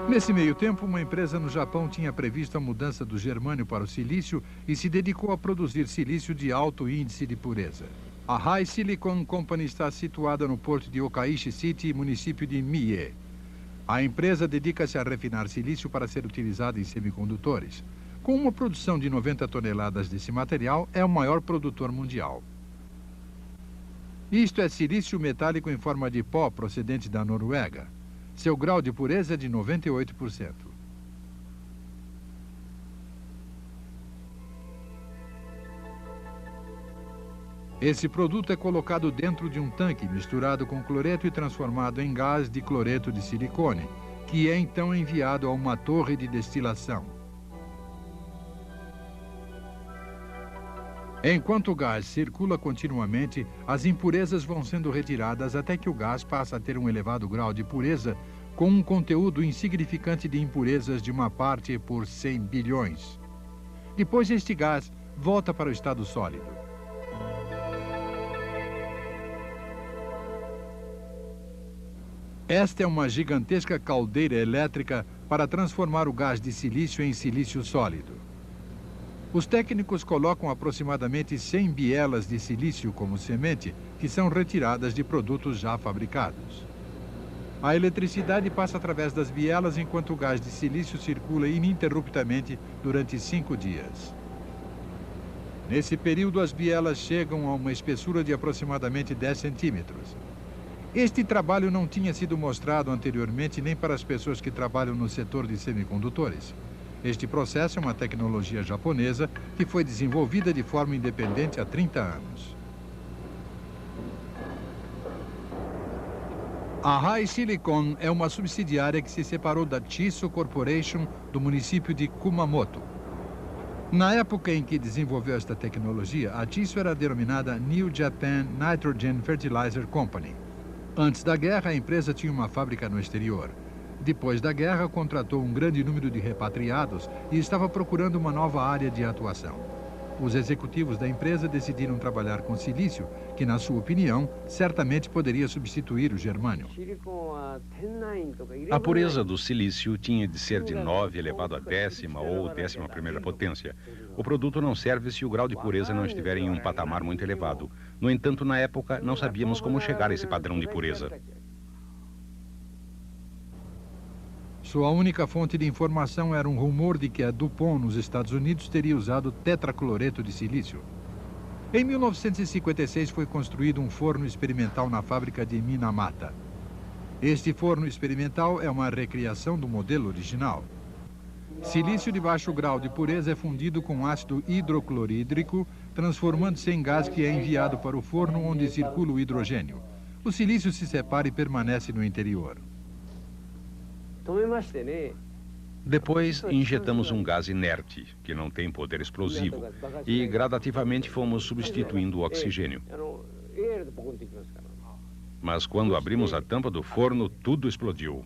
A: Nesse meio tempo, uma empresa no Japão tinha previsto a mudança do germânio para o silício e se dedicou a produzir silício de alto índice de pureza. A High Silicon Company está situada no porto de Okaishi City, município de Mie. A empresa dedica-se a refinar silício para ser utilizado em semicondutores. Com uma produção de 90 toneladas desse material, é o maior produtor mundial. Isto é silício metálico em forma de pó procedente da Noruega. Seu grau de pureza é de 98%. Esse produto é colocado dentro de um tanque misturado com cloreto e transformado em gás de cloreto de silicone, que é então enviado a uma torre de destilação. Enquanto o gás circula continuamente, as impurezas vão sendo retiradas até que o gás passa a ter um elevado grau de pureza, com um conteúdo insignificante de impurezas de uma parte por 100 bilhões. Depois, este gás volta para o estado sólido. Esta é uma gigantesca caldeira elétrica para transformar o gás de silício em silício sólido. Os técnicos colocam aproximadamente 100 bielas de silício como semente, que são retiradas de produtos já fabricados. A eletricidade passa através das bielas enquanto o gás de silício circula ininterruptamente durante 5 dias. Nesse período, as bielas chegam a uma espessura de aproximadamente 10 centímetros. Este trabalho não tinha sido mostrado anteriormente nem para as pessoas que trabalham no setor de semicondutores. Este processo é uma tecnologia japonesa que foi desenvolvida de forma independente há 30 anos. A High Silicon é uma subsidiária que se separou da Chiso Corporation do município de Kumamoto. Na época em que desenvolveu esta tecnologia, a Chiso era denominada New Japan Nitrogen Fertilizer Company. Antes da guerra, a empresa tinha uma fábrica no exterior. Depois da guerra, contratou um grande número de repatriados e estava procurando uma nova área de atuação. Os executivos da empresa decidiram trabalhar com silício, que, na sua opinião, certamente poderia substituir o germânio.
B: A pureza do silício tinha de ser de 9 elevado à 10ª ou 11ª potência. O produto não serve se o grau de pureza não estiver em um patamar muito elevado. No entanto, na época, não sabíamos como chegar a esse padrão de pureza.
A: Sua única fonte de informação era um rumor de que a DuPont, nos Estados Unidos, teria usado tetracloreto de silício. Em 1956 foi construído um forno experimental na fábrica de Minamata. Este forno experimental é uma recriação do modelo original. Silício de baixo grau de pureza é fundido com ácido hidroclorídrico, transformando-se em gás que é enviado para o forno onde circula o hidrogênio. O silício se separa e permanece no interior.
B: Depois, injetamos um gás inerte, que não tem poder explosivo, e gradativamente fomos substituindo o oxigênio. Mas quando abrimos a tampa do forno, tudo explodiu.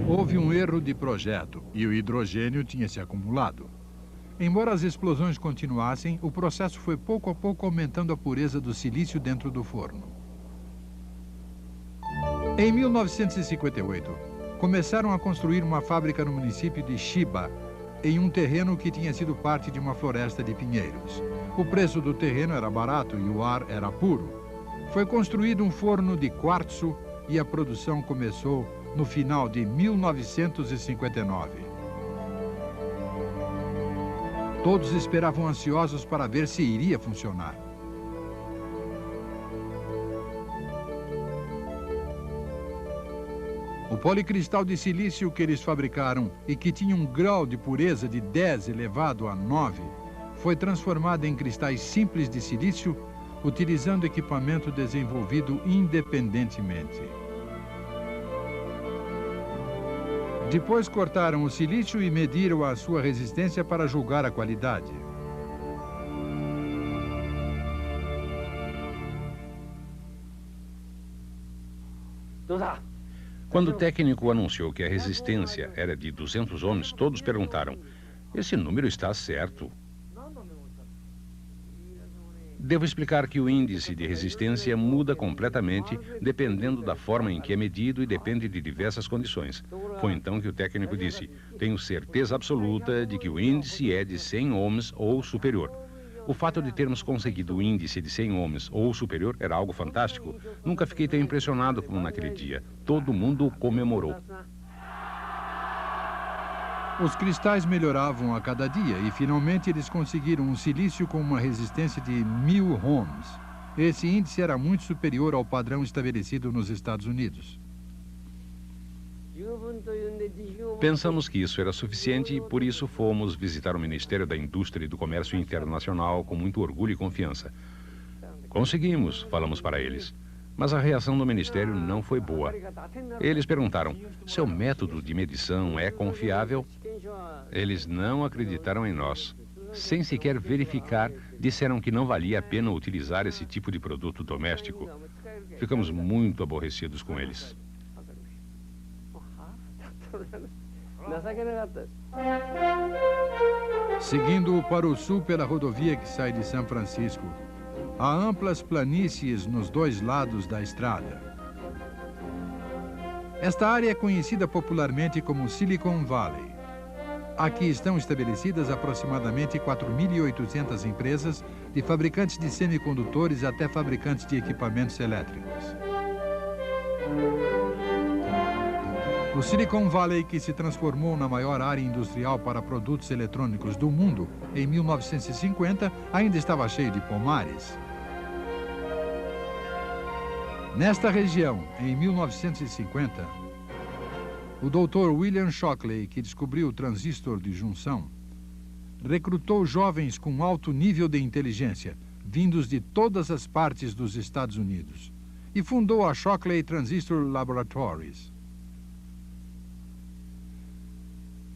A: Houve um erro de projeto e o hidrogênio tinha se acumulado. Embora as explosões continuassem, o processo foi pouco a pouco aumentando a pureza do silício dentro do forno. Em 1958, começaram a construir uma fábrica no município de Chiba, em um terreno que tinha sido parte de uma floresta de pinheiros. O preço do terreno era barato e o ar era puro. Foi construído um forno de quartzo e a produção começou no final de 1959. Todos esperavam ansiosos para ver se iria funcionar. O policristal de silício que eles fabricaram e que tinha um grau de pureza de 10 elevado a 9, foi transformado em cristais simples de silício, utilizando equipamento desenvolvido independentemente. Depois cortaram o silício e mediram a sua resistência para julgar a qualidade.
B: Quando o técnico anunciou que a resistência era de 200 ohms, todos perguntaram: esse número está certo? Devo explicar que o índice de resistência muda completamente dependendo da forma em que é medido e depende de diversas condições. Foi então que o técnico disse: tenho certeza absoluta de que o índice é de 100 ohms ou superior. O fato de termos conseguido o índice de 100 ohms ou superior era algo fantástico. Nunca fiquei tão impressionado como naquele dia. Todo mundo comemorou.
A: Os cristais melhoravam a cada dia e, finalmente, eles conseguiram um silício com uma resistência de 1000 ohms. Esse índice era muito superior ao padrão estabelecido nos Estados Unidos.
B: Pensamos que isso era suficiente e, por isso, fomos visitar o Ministério da Indústria e do Comércio Internacional com muito orgulho e confiança. Conseguimos, falamos para eles. Mas a reação do Ministério não foi boa. Eles perguntaram: seu método de medição é confiável? Eles não acreditaram em nós. Sem sequer verificar, disseram que não valia a pena utilizar esse tipo de produto doméstico. Ficamos muito aborrecidos com eles.
A: Seguindo para o sul pela rodovia que sai de São Francisco, há amplas planícies nos dois lados da estrada. Esta área é conhecida popularmente como Silicon Valley. Aqui estão estabelecidas aproximadamente 4.800 empresas, de fabricantes de semicondutores até fabricantes de equipamentos elétricos. O Silicon Valley, que se transformou na maior área industrial para produtos eletrônicos do mundo em 1950, ainda estava cheio de pomares. Nesta região, em 1950, o Dr. William Shockley, que descobriu o transistor de junção, recrutou jovens com alto nível de inteligência, vindos de todas as partes dos Estados Unidos, e fundou a Shockley Transistor Laboratories.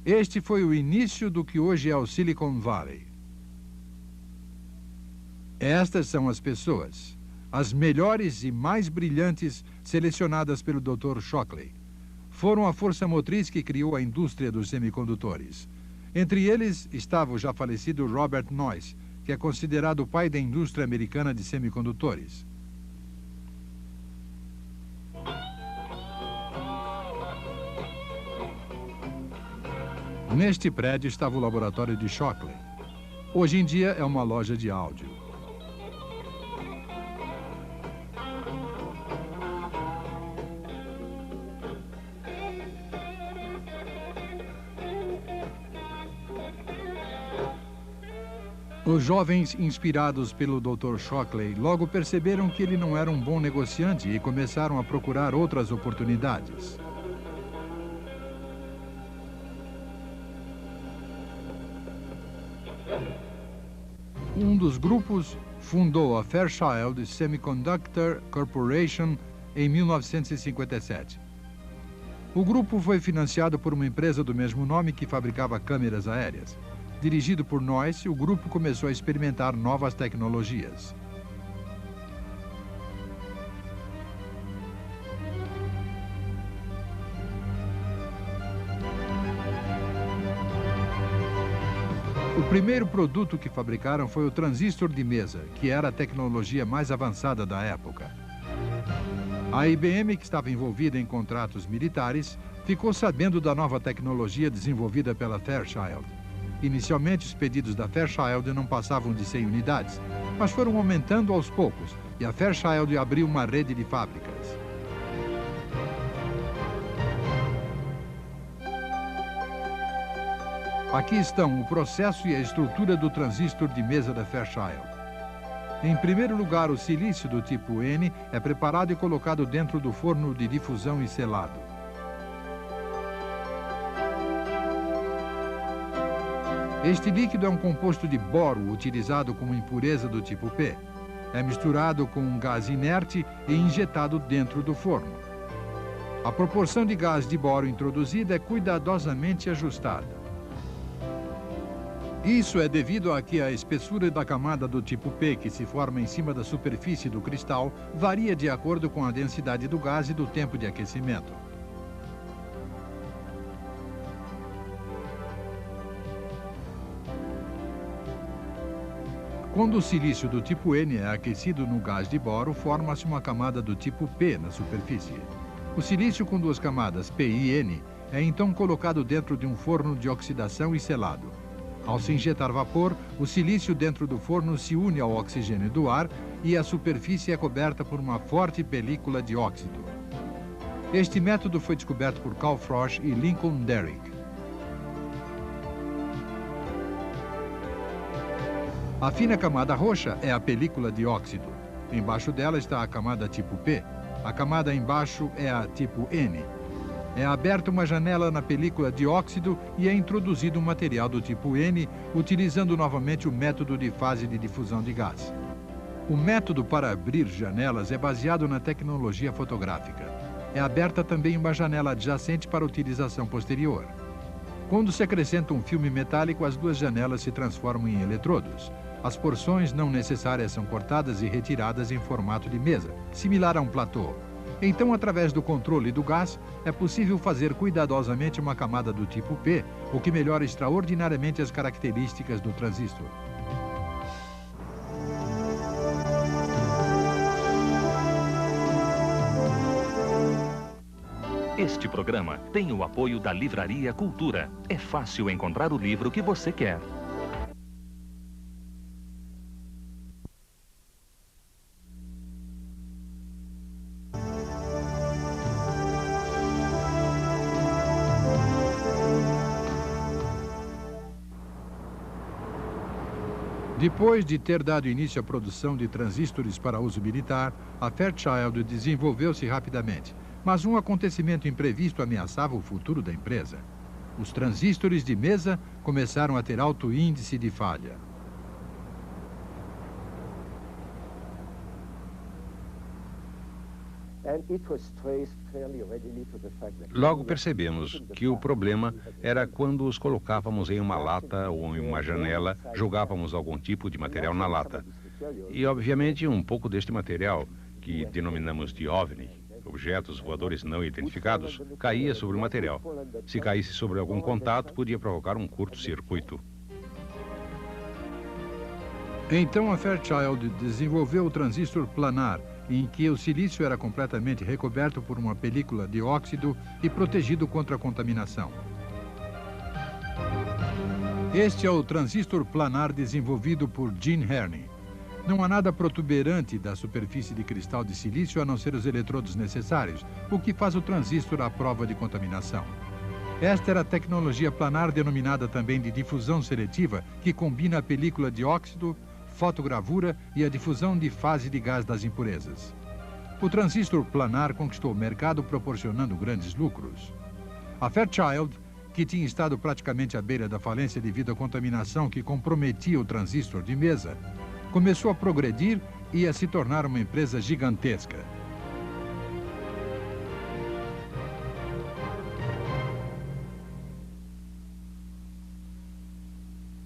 A: Este foi o início do que hoje é o Silicon Valley. Estas são as pessoas, as melhores e mais brilhantes selecionadas pelo Dr. Shockley. Foram a força motriz que criou a indústria dos semicondutores. Entre eles estava o já falecido Robert Noyce, que é considerado o pai da indústria americana de semicondutores. Neste prédio estava o laboratório de Shockley. Hoje em dia é uma loja de áudio. Os jovens, inspirados pelo Dr. Shockley, logo perceberam que ele não era um bom negociante e começaram a procurar outras oportunidades. Um dos grupos fundou a Fairchild Semiconductor Corporation em 1957. O grupo foi financiado por uma empresa do mesmo nome que fabricava câmeras aéreas. Dirigido por Noyce, o grupo começou a experimentar novas tecnologias. O primeiro produto que fabricaram foi o transistor de mesa, que era a tecnologia mais avançada da época. A IBM, que estava envolvida em contratos militares, ficou sabendo da nova tecnologia desenvolvida pela Fairchild. Inicialmente, os pedidos da Fairchild não passavam de 100 unidades, mas foram aumentando aos poucos, e a Fairchild abriu uma rede de fábricas. Aqui estão o processo e a estrutura do transistor de mesa da Fairchild. Em primeiro lugar, o silício do tipo N é preparado e colocado dentro do forno de difusão e selado. Este líquido é um composto de boro utilizado como impureza do tipo P. É misturado com um gás inerte e injetado dentro do forno. A proporção de gás de boro introduzida é cuidadosamente ajustada. Isso é devido a que a espessura da camada do tipo P, que se forma em cima da superfície do cristal, varia de acordo com a densidade do gás e do tempo de aquecimento. Quando o silício do tipo N é aquecido no gás de boro, forma-se uma camada do tipo P na superfície. O silício com duas camadas, P e N, é então colocado dentro de um forno de oxidação e selado. Ao se injetar vapor, o silício dentro do forno se une ao oxigênio do ar e a superfície é coberta por uma forte película de óxido. Este método foi descoberto por Carl Frosch e Lincoln Derrick. A fina camada roxa é a película de óxido. Embaixo dela está a camada tipo P. A camada embaixo é a tipo N. É aberta uma janela na película de óxido e é introduzido um material do tipo N, utilizando novamente o método de fase de difusão de gás. O método para abrir janelas é baseado na tecnologia fotográfica. É aberta também uma janela adjacente para utilização posterior. Quando se acrescenta um filme metálico, as duas janelas se transformam em eletrodos. As porções não necessárias são cortadas e retiradas em formato de mesa, similar a um platô. Então, através do controle do gás, é possível fazer cuidadosamente uma camada do tipo P, o que melhora extraordinariamente as características do transistor.
C: Este programa tem o apoio da Livraria Cultura. É fácil encontrar o livro que você quer.
A: Depois de ter dado início à produção de transistores para uso militar, a Fairchild desenvolveu-se rapidamente. Mas um acontecimento imprevisto ameaçava o futuro da empresa. Os transistores de mesa começaram a ter alto índice de falha.
B: Logo percebemos que o problema era quando os colocávamos em uma lata ou em uma janela, jogávamos algum tipo de material na lata. E, obviamente, um pouco deste material, que denominamos de OVNI, objetos voadores não identificados, caía sobre o material. Se caísse sobre algum contato, podia provocar um curto-circuito.
A: Então a Fairchild desenvolveu o transistor planar, em que o silício era completamente recoberto por uma película de óxido e protegido contra a contaminação. Este é o transistor planar desenvolvido por Gene Herney. Não há nada protuberante da superfície de cristal de silício a não ser os eletrodos necessários, o que faz o transistor à prova de contaminação. Esta era a tecnologia planar denominada também de difusão seletiva, que combina a película de óxido, fotogravura e a difusão de fase de gás das impurezas. O transistor planar conquistou o mercado proporcionando grandes lucros. A Fairchild, que tinha estado praticamente à beira da falência devido à contaminação que comprometia o transistor de mesa, começou a progredir e a se tornar uma empresa gigantesca.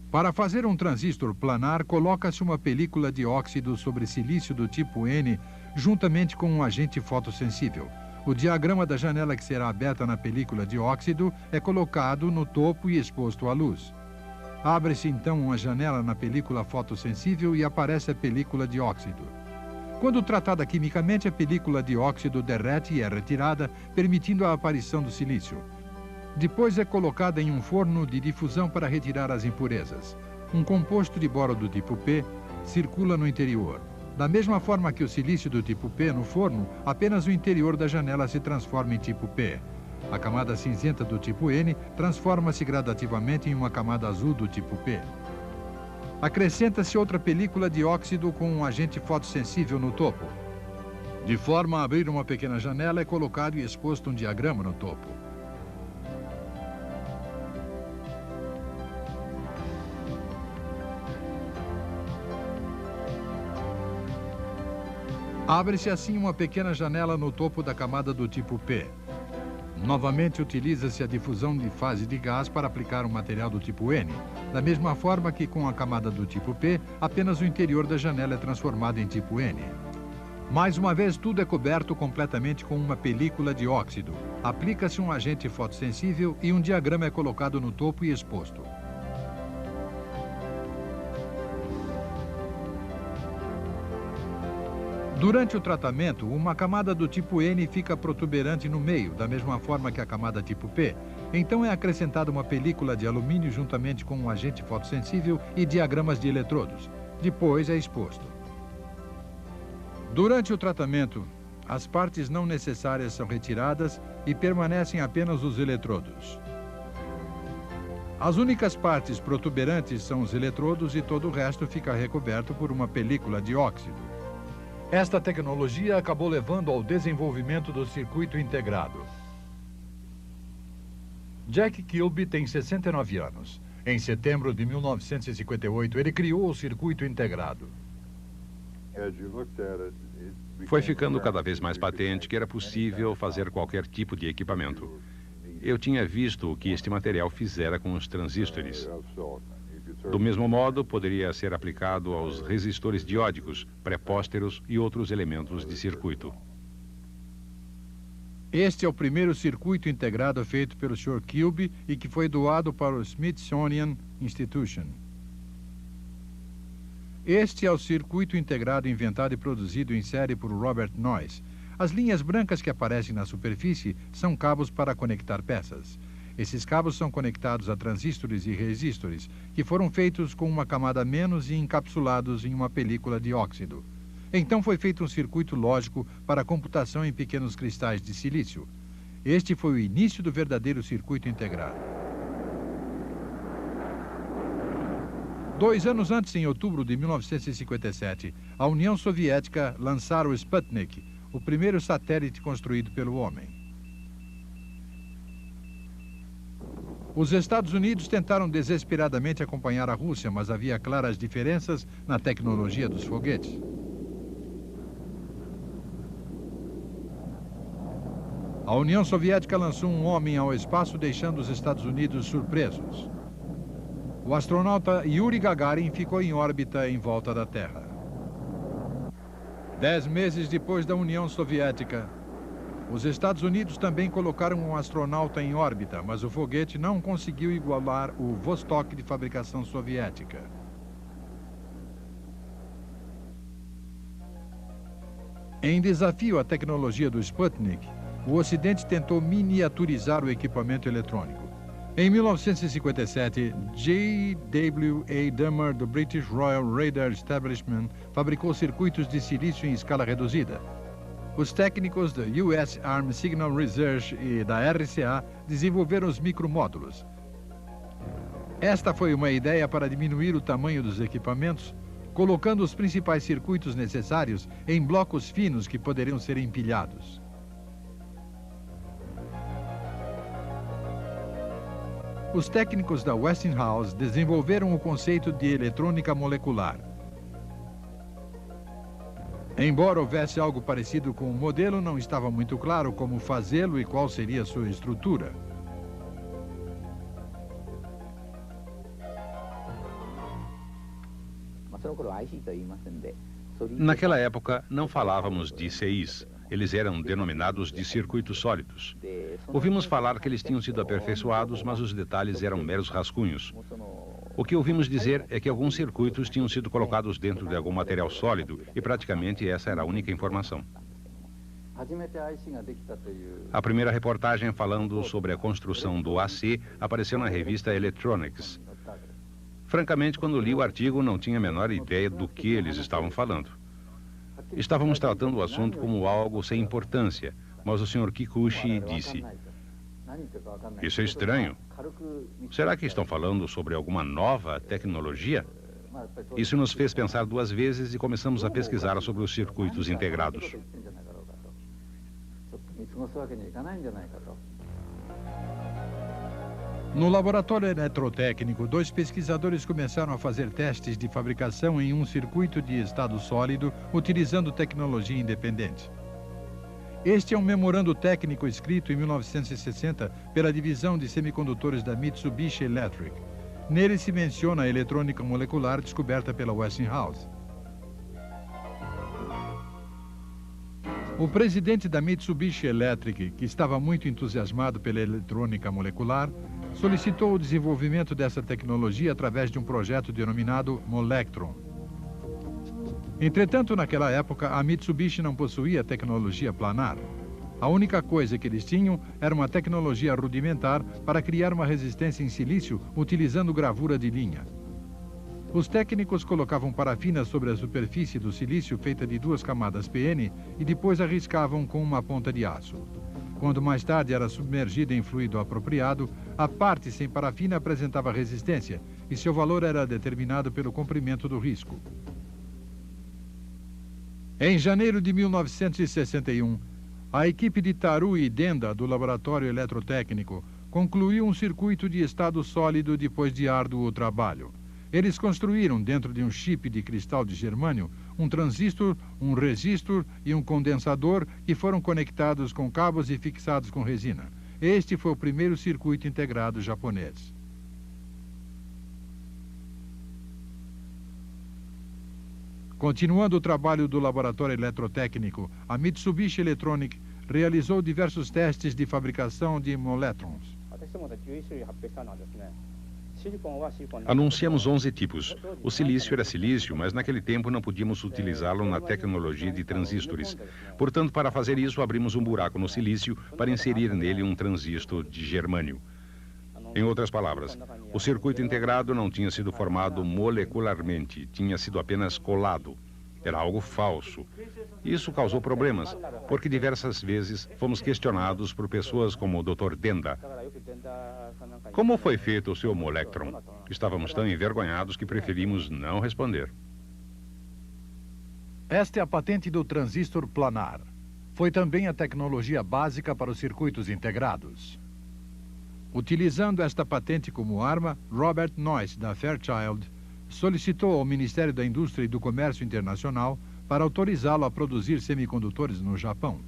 A: Para fazer um transistor planar, coloca-se uma película de óxido sobre silício do tipo N, juntamente com um agente fotossensível. O diagrama da janela que será aberta na película de óxido é colocado no topo e exposto à luz. Abre-se então uma janela na película fotossensível e aparece a película de óxido. Quando tratada quimicamente, a película de óxido derrete e é retirada, permitindo a aparição do silício. Depois é colocada em um forno de difusão para retirar as impurezas. Um composto de boro do tipo P circula no interior. Da mesma forma que o silício do tipo P no forno, apenas o interior da janela se transforma em tipo P. A camada cinzenta do tipo N transforma-se gradativamente em uma camada azul do tipo P. Acrescenta-se outra película de óxido com um agente fotossensível no topo. De forma a abrir uma pequena janela, é colocado e exposto um diagrama no topo. Abre-se assim uma pequena janela no topo da camada do tipo P. Novamente utiliza-se a difusão de fase de gás para aplicar um material do tipo N. Da mesma forma que com a camada do tipo P, apenas o interior da janela é transformado em tipo N. Mais uma vez, tudo é coberto completamente com uma película de óxido. Aplica-se um agente fotossensível e um diagrama é colocado no topo e exposto. Durante o tratamento, uma camada do tipo N fica protuberante no meio, da mesma forma que a camada tipo P. Então é acrescentada uma película de alumínio juntamente com um agente fotossensível e diagramas de eletrodos. Depois é exposto. Durante o tratamento, as partes não necessárias são retiradas e permanecem apenas os eletrodos. As únicas partes protuberantes são os eletrodos e todo o resto fica recoberto por uma película de óxido. Esta tecnologia acabou levando ao desenvolvimento do circuito integrado. Jack Kilby tem 69 anos. Em setembro de 1958, ele criou o circuito integrado.
B: Foi ficando cada vez mais patente que era possível fazer qualquer tipo de equipamento. Eu tinha visto o que este material fizera com os transistores. Do mesmo modo, poderia ser aplicado aos resistores diódicos, prepósteros e outros elementos de circuito.
A: Este é o primeiro circuito integrado feito pelo Sr. Kilby e que foi doado para o Smithsonian Institution. Este é o circuito integrado inventado e produzido em série por Robert Noyce. As linhas brancas que aparecem na superfície são cabos para conectar peças. Esses cabos são conectados a transistores e resistores, que foram feitos com uma camada menos e encapsulados em uma película de óxido. Então foi feito um circuito lógico para a computação em pequenos cristais de silício. Este foi o início do verdadeiro circuito integrado. 2 anos antes, em outubro de 1957, a União Soviética lançara o Sputnik, o primeiro satélite construído pelo homem. Os Estados Unidos tentaram desesperadamente acompanhar a Rússia, mas havia claras diferenças na tecnologia dos foguetes. A União Soviética lançou um homem ao espaço, deixando os Estados Unidos surpresos. O astronauta Yuri Gagarin ficou em órbita em volta da Terra. 10 meses depois da União Soviética, Os Estados Unidos também colocaram um astronauta em órbita, mas o foguete não conseguiu igualar o Vostok de fabricação soviética. Em desafio à tecnologia do Sputnik, o Ocidente tentou miniaturizar o equipamento eletrônico. Em 1957, J.W.A. Dummer, do British Royal Radar Establishment, fabricou circuitos de silício em escala reduzida. Os técnicos da US Army Signal Research e da RCA desenvolveram os micromódulos. Esta foi uma ideia para diminuir o tamanho dos equipamentos, colocando os principais circuitos necessários em blocos finos que poderiam ser empilhados. Os técnicos da Westinghouse desenvolveram o conceito de eletrônica molecular. Embora houvesse algo parecido com o modelo, não estava muito claro como fazê-lo e qual seria sua estrutura.
B: Naquela época, não falávamos de ICIs. Eles eram denominados de circuitos sólidos. Ouvimos falar que eles tinham sido aperfeiçoados, mas os detalhes eram meros rascunhos. O que ouvimos dizer é que alguns circuitos tinham sido colocados dentro de algum material sólido e praticamente essa era a única informação. A primeira reportagem falando sobre a construção do AC apareceu na revista Electronics. Francamente, quando li o artigo, não tinha a menor ideia do que eles estavam falando. Estávamos tratando o assunto como algo sem importância, mas o Sr. Kikuchi disse: "Isso é estranho. Será que estão falando sobre alguma nova tecnologia?" Isso nos fez pensar duas vezes e começamos a pesquisar sobre os circuitos integrados.
A: No laboratório eletrotécnico, dois pesquisadores começaram a fazer testes de fabricação em um circuito de estado sólido, utilizando tecnologia independente. Este é um memorando técnico escrito em 1960 pela divisão de semicondutores da Mitsubishi Electric. Nele se menciona a eletrônica molecular descoberta pela Westinghouse. O presidente da Mitsubishi Electric, que estava muito entusiasmado pela eletrônica molecular, solicitou o desenvolvimento dessa tecnologia através de um projeto denominado Molectron. Entretanto, naquela época, a Mitsubishi não possuía tecnologia planar. A única coisa que eles tinham era uma tecnologia rudimentar para criar uma resistência em silício utilizando gravura de linha. Os técnicos colocavam parafina sobre a superfície do silício feita de 2 camadas PN e depois a riscavam com uma ponta de aço. Quando mais tarde era submergida em fluido apropriado, a parte sem parafina apresentava resistência e seu valor era determinado pelo comprimento do risco. Em janeiro de 1961, a equipe de Tarui Denda, do Laboratório Eletrotécnico, concluiu um circuito de estado sólido depois de árduo trabalho. Eles construíram, dentro de um chip de cristal de germânio, um transistor, um resistor e um condensador que foram conectados com cabos e fixados com resina. Este foi o primeiro circuito integrado japonês. Continuando o trabalho do laboratório eletrotécnico, a Mitsubishi Electronic realizou diversos testes de fabricação de moletrons.
B: Anunciamos 11 tipos. O silício era silício, mas naquele tempo não podíamos utilizá-lo na tecnologia de transistores. Portanto, para fazer isso, abrimos um buraco no silício para inserir nele um transistor de germânio. Em outras palavras, o circuito integrado não tinha sido formado molecularmente, tinha sido apenas colado. Era algo falso. Isso causou problemas, porque diversas vezes fomos questionados por pessoas como o Dr. Denda. Como foi feito o seu Molectron? Estávamos tão envergonhados que preferimos não responder.
A: Esta é a patente do transistor planar. Foi também a tecnologia básica para os circuitos integrados. Utilizando esta patente como arma, Robert Noyce, da Fairchild, solicitou ao Ministério da Indústria e do Comércio Internacional para autorizá-lo a produzir semicondutores no Japão.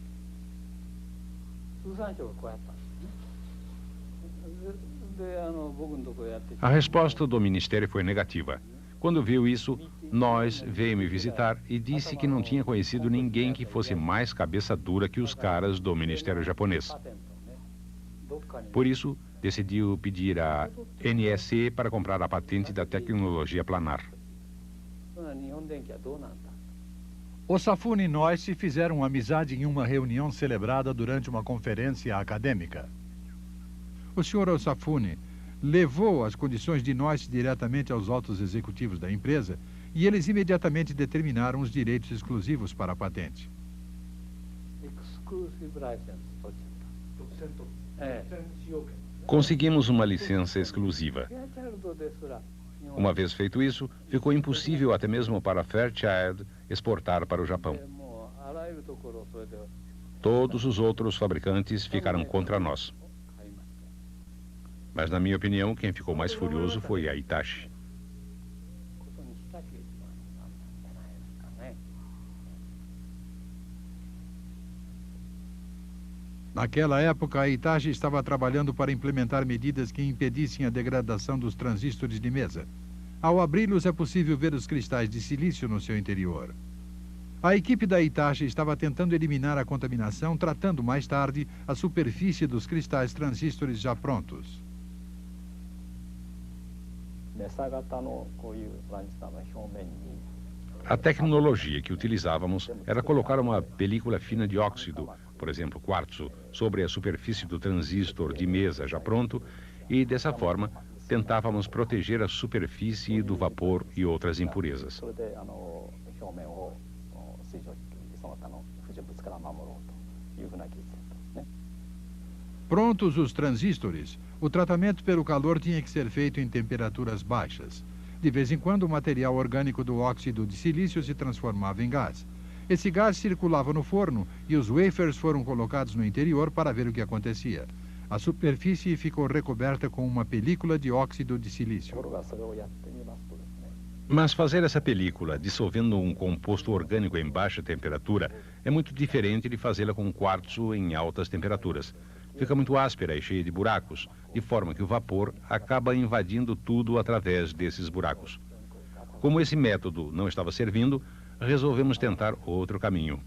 B: A resposta do Ministério foi negativa. Quando viu isso, veio me visitar e disse que não tinha conhecido ninguém que fosse mais cabeça dura que os caras do Ministério japonês. Por isso, decidiu pedir à NSC para comprar a patente da tecnologia planar.
A: Osafune e Noyce fizeram amizade em uma reunião celebrada durante uma conferência acadêmica. O Sr. Osafune levou as condições de Noyce diretamente aos altos executivos da empresa e eles imediatamente determinaram os direitos exclusivos para a patente.
B: Conseguimos uma licença exclusiva. Uma vez feito isso, ficou impossível até mesmo para a Fairchild exportar para o Japão. Todos os outros fabricantes ficaram contra nós. Mas, na minha opinião, quem ficou mais furioso foi a Hitachi.
A: Naquela época, a Hitachi estava trabalhando para implementar medidas que impedissem a degradação dos transistores de mesa. Ao abri-los, é possível ver os cristais de silício no seu interior. A equipe da Hitachi estava tentando eliminar a contaminação, tratando mais tarde a superfície dos cristais transistores já prontos.
B: A tecnologia que utilizávamos era colocar uma película fina de óxido, por exemplo, quartzo, sobre a superfície do transistor de mesa já pronto e, dessa forma, tentávamos proteger a superfície do vapor e outras impurezas.
A: Prontos os transistores, o tratamento pelo calor tinha que ser feito em temperaturas baixas. De vez em quando, o material orgânico do óxido de silício se transformava em gás. Esse gás circulava no forno e os wafers foram colocados no interior para ver o que acontecia. A superfície ficou recoberta com uma película de óxido de silício.
B: Mas fazer essa película dissolvendo um composto orgânico em baixa temperatura é muito diferente de fazê-la com quartzo em altas temperaturas. Fica muito áspera e cheia de buracos, de forma que o vapor acaba invadindo tudo através desses buracos. Como esse método não estava servindo, resolvemos tentar outro caminho.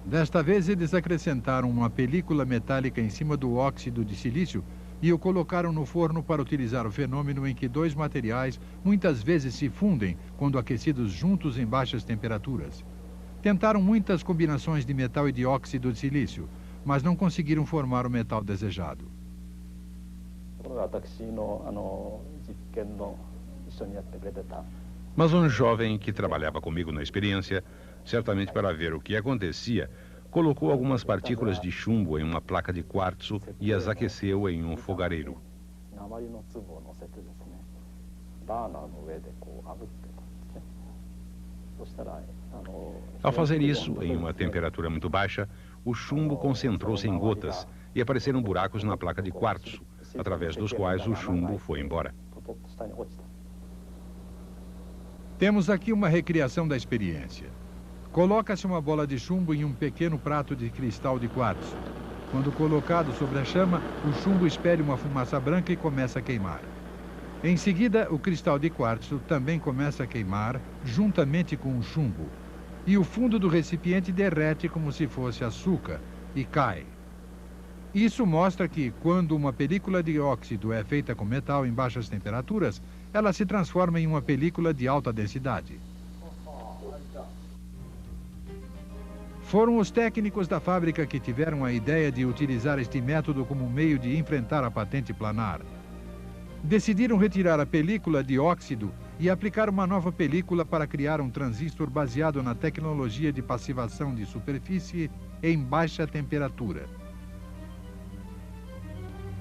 A: Desta vez, eles acrescentaram uma película metálica em cima do óxido de silício e o colocaram no forno para utilizar o fenômeno em que dois materiais muitas vezes se fundem quando aquecidos juntos em baixas temperaturas. Tentaram muitas combinações de metal e de óxido de silício, mas não conseguiram formar o metal desejado.
B: Mas um jovem que trabalhava comigo na experiência, certamente para ver o que acontecia, colocou algumas partículas de chumbo em uma placa de quartzo e as aqueceu em um fogareiro. Ao fazer isso, em uma temperatura muito baixa, o chumbo concentrou-se em gotas e apareceram buracos na placa de quartzo, através dos quais o chumbo foi embora.
A: Temos aqui uma recriação da experiência. Coloca-se uma bola de chumbo em um pequeno prato de cristal de quartzo. Quando colocado sobre a chama, o chumbo espelha uma fumaça branca e começa a queimar. Em seguida, o cristal de quartzo também começa a queimar, juntamente com o chumbo. E o fundo do recipiente derrete como se fosse açúcar e cai. Isso mostra que, quando uma película de óxido é feita com metal em baixas temperaturas, ela se transforma em uma película de alta densidade. Foram os técnicos da fábrica que tiveram a ideia de utilizar este método como meio de enfrentar a patente planar. Decidiram retirar a película de óxido e aplicar uma nova película para criar um transistor baseado na tecnologia de passivação de superfície em baixa temperatura.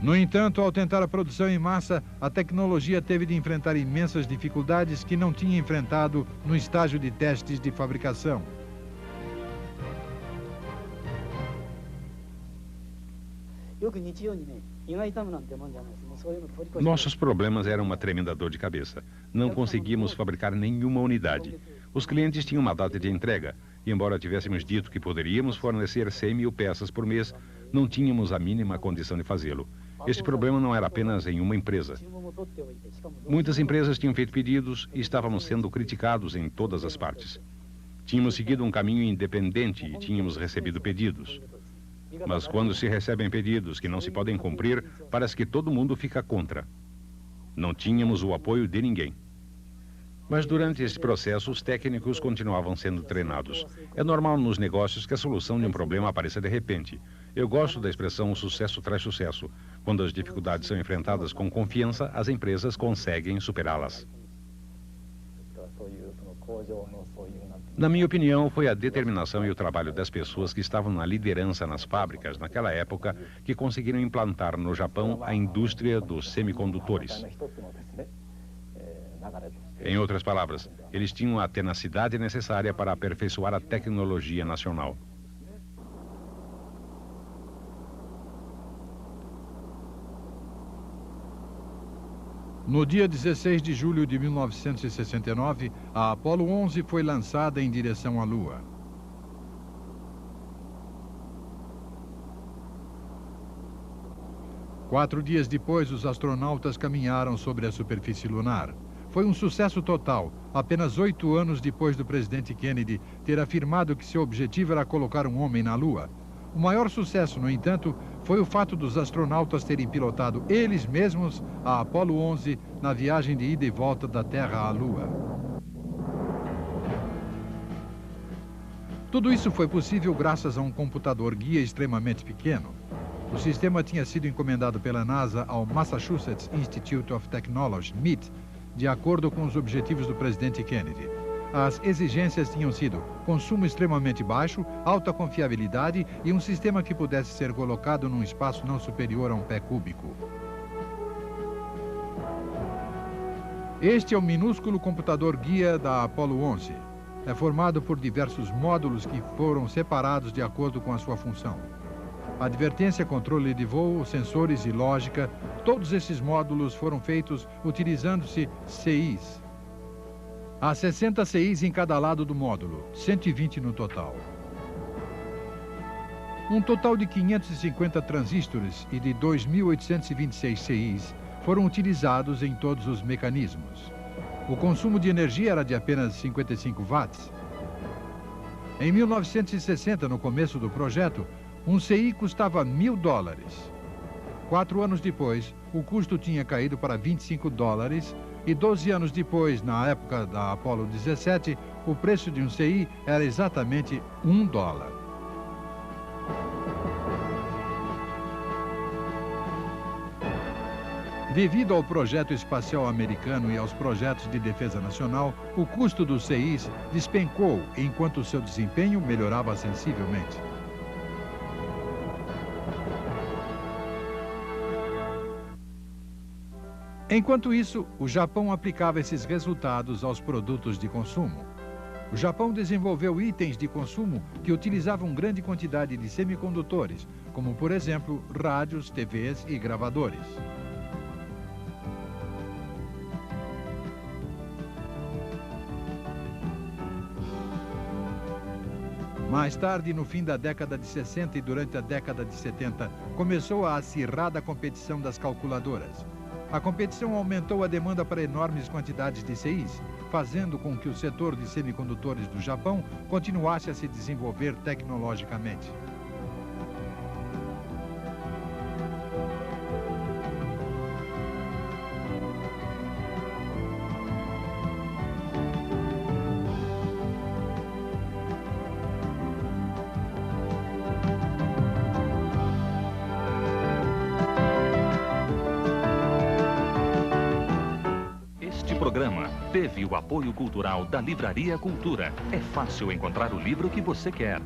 A: No entanto, ao tentar a produção em massa, a tecnologia teve de enfrentar imensas dificuldades que não tinha enfrentado no estágio de testes de fabricação.
B: Nossos problemas eram uma tremenda dor de cabeça. Não conseguíamos fabricar nenhuma unidade. Os clientes tinham uma data de entrega E embora tivéssemos dito que poderíamos fornecer 100.000 peças por mês, não tínhamos a mínima condição de fazê-lo. Esse problema não era apenas em uma empresa. Muitas empresas tinham feito pedidos e estávamos sendo criticados em todas as partes. Tínhamos seguido um caminho independente e tínhamos recebido pedidos. Mas quando se recebem pedidos que não se podem cumprir, parece que todo mundo fica contra. Não tínhamos o apoio de ninguém. Mas durante esse processo, os técnicos continuavam sendo treinados. É normal nos negócios que a solução de um problema apareça de repente. Eu gosto da expressão "o sucesso traz sucesso". Quando as dificuldades são enfrentadas com confiança, as empresas conseguem superá-las. Na minha opinião, foi a determinação e o trabalho das pessoas que estavam na liderança nas fábricas naquela época que conseguiram implantar no Japão a indústria dos semicondutores. Em outras palavras, eles tinham a tenacidade necessária para aperfeiçoar a tecnologia nacional.
A: No dia 16 de julho de 1969, a Apollo 11 foi lançada em direção à Lua. Quatro dias depois, os astronautas caminharam sobre a superfície lunar. Foi um sucesso total, apenas 8 anos depois do presidente Kennedy ter afirmado que seu objetivo era colocar um homem na Lua. O maior sucesso, no entanto, foi o fato dos astronautas terem pilotado eles mesmos a Apollo 11 na viagem de ida e volta da Terra à Lua. Tudo isso foi possível graças a um computador guia extremamente pequeno. O sistema tinha sido encomendado pela NASA ao Massachusetts Institute of Technology, MIT, de acordo com os objetivos do presidente Kennedy. As exigências tinham sido consumo extremamente baixo, alta confiabilidade e um sistema que pudesse ser colocado num espaço não superior a um pé cúbico. Este é o minúsculo computador guia da Apollo 11. É formado por diversos módulos que foram separados de acordo com a sua função. Advertência, controle de voo, sensores e lógica, todos esses módulos foram feitos utilizando-se CIs. Há 60 CIs em cada lado do módulo, 120 no total. Um total de 550 transistores e de 2.826 CIs foram utilizados em todos os mecanismos. O consumo de energia era de apenas 55 watts. Em 1960, no começo do projeto, um CI custava $1.000. 4 anos depois, o custo tinha caído para $25 e 12 anos depois, na época da Apollo 17, o preço de um CI era exatamente $1. Devido ao projeto espacial americano e aos projetos de defesa nacional, o custo dos CIs despencou enquanto seu desempenho melhorava sensivelmente. Enquanto isso, o Japão aplicava esses resultados aos produtos de consumo. O Japão desenvolveu itens de consumo que utilizavam grande quantidade de semicondutores, como, por exemplo, rádios, TVs e gravadores. Mais tarde, no fim da década de 60 e durante a década de 70, começou a acirrada competição das calculadoras. A competição aumentou a demanda para enormes quantidades de CIs, fazendo com que o setor de semicondutores do Japão continuasse a se desenvolver tecnologicamente.
C: Este programa teve o apoio cultural da Livraria Cultura. É fácil encontrar o livro que você quer.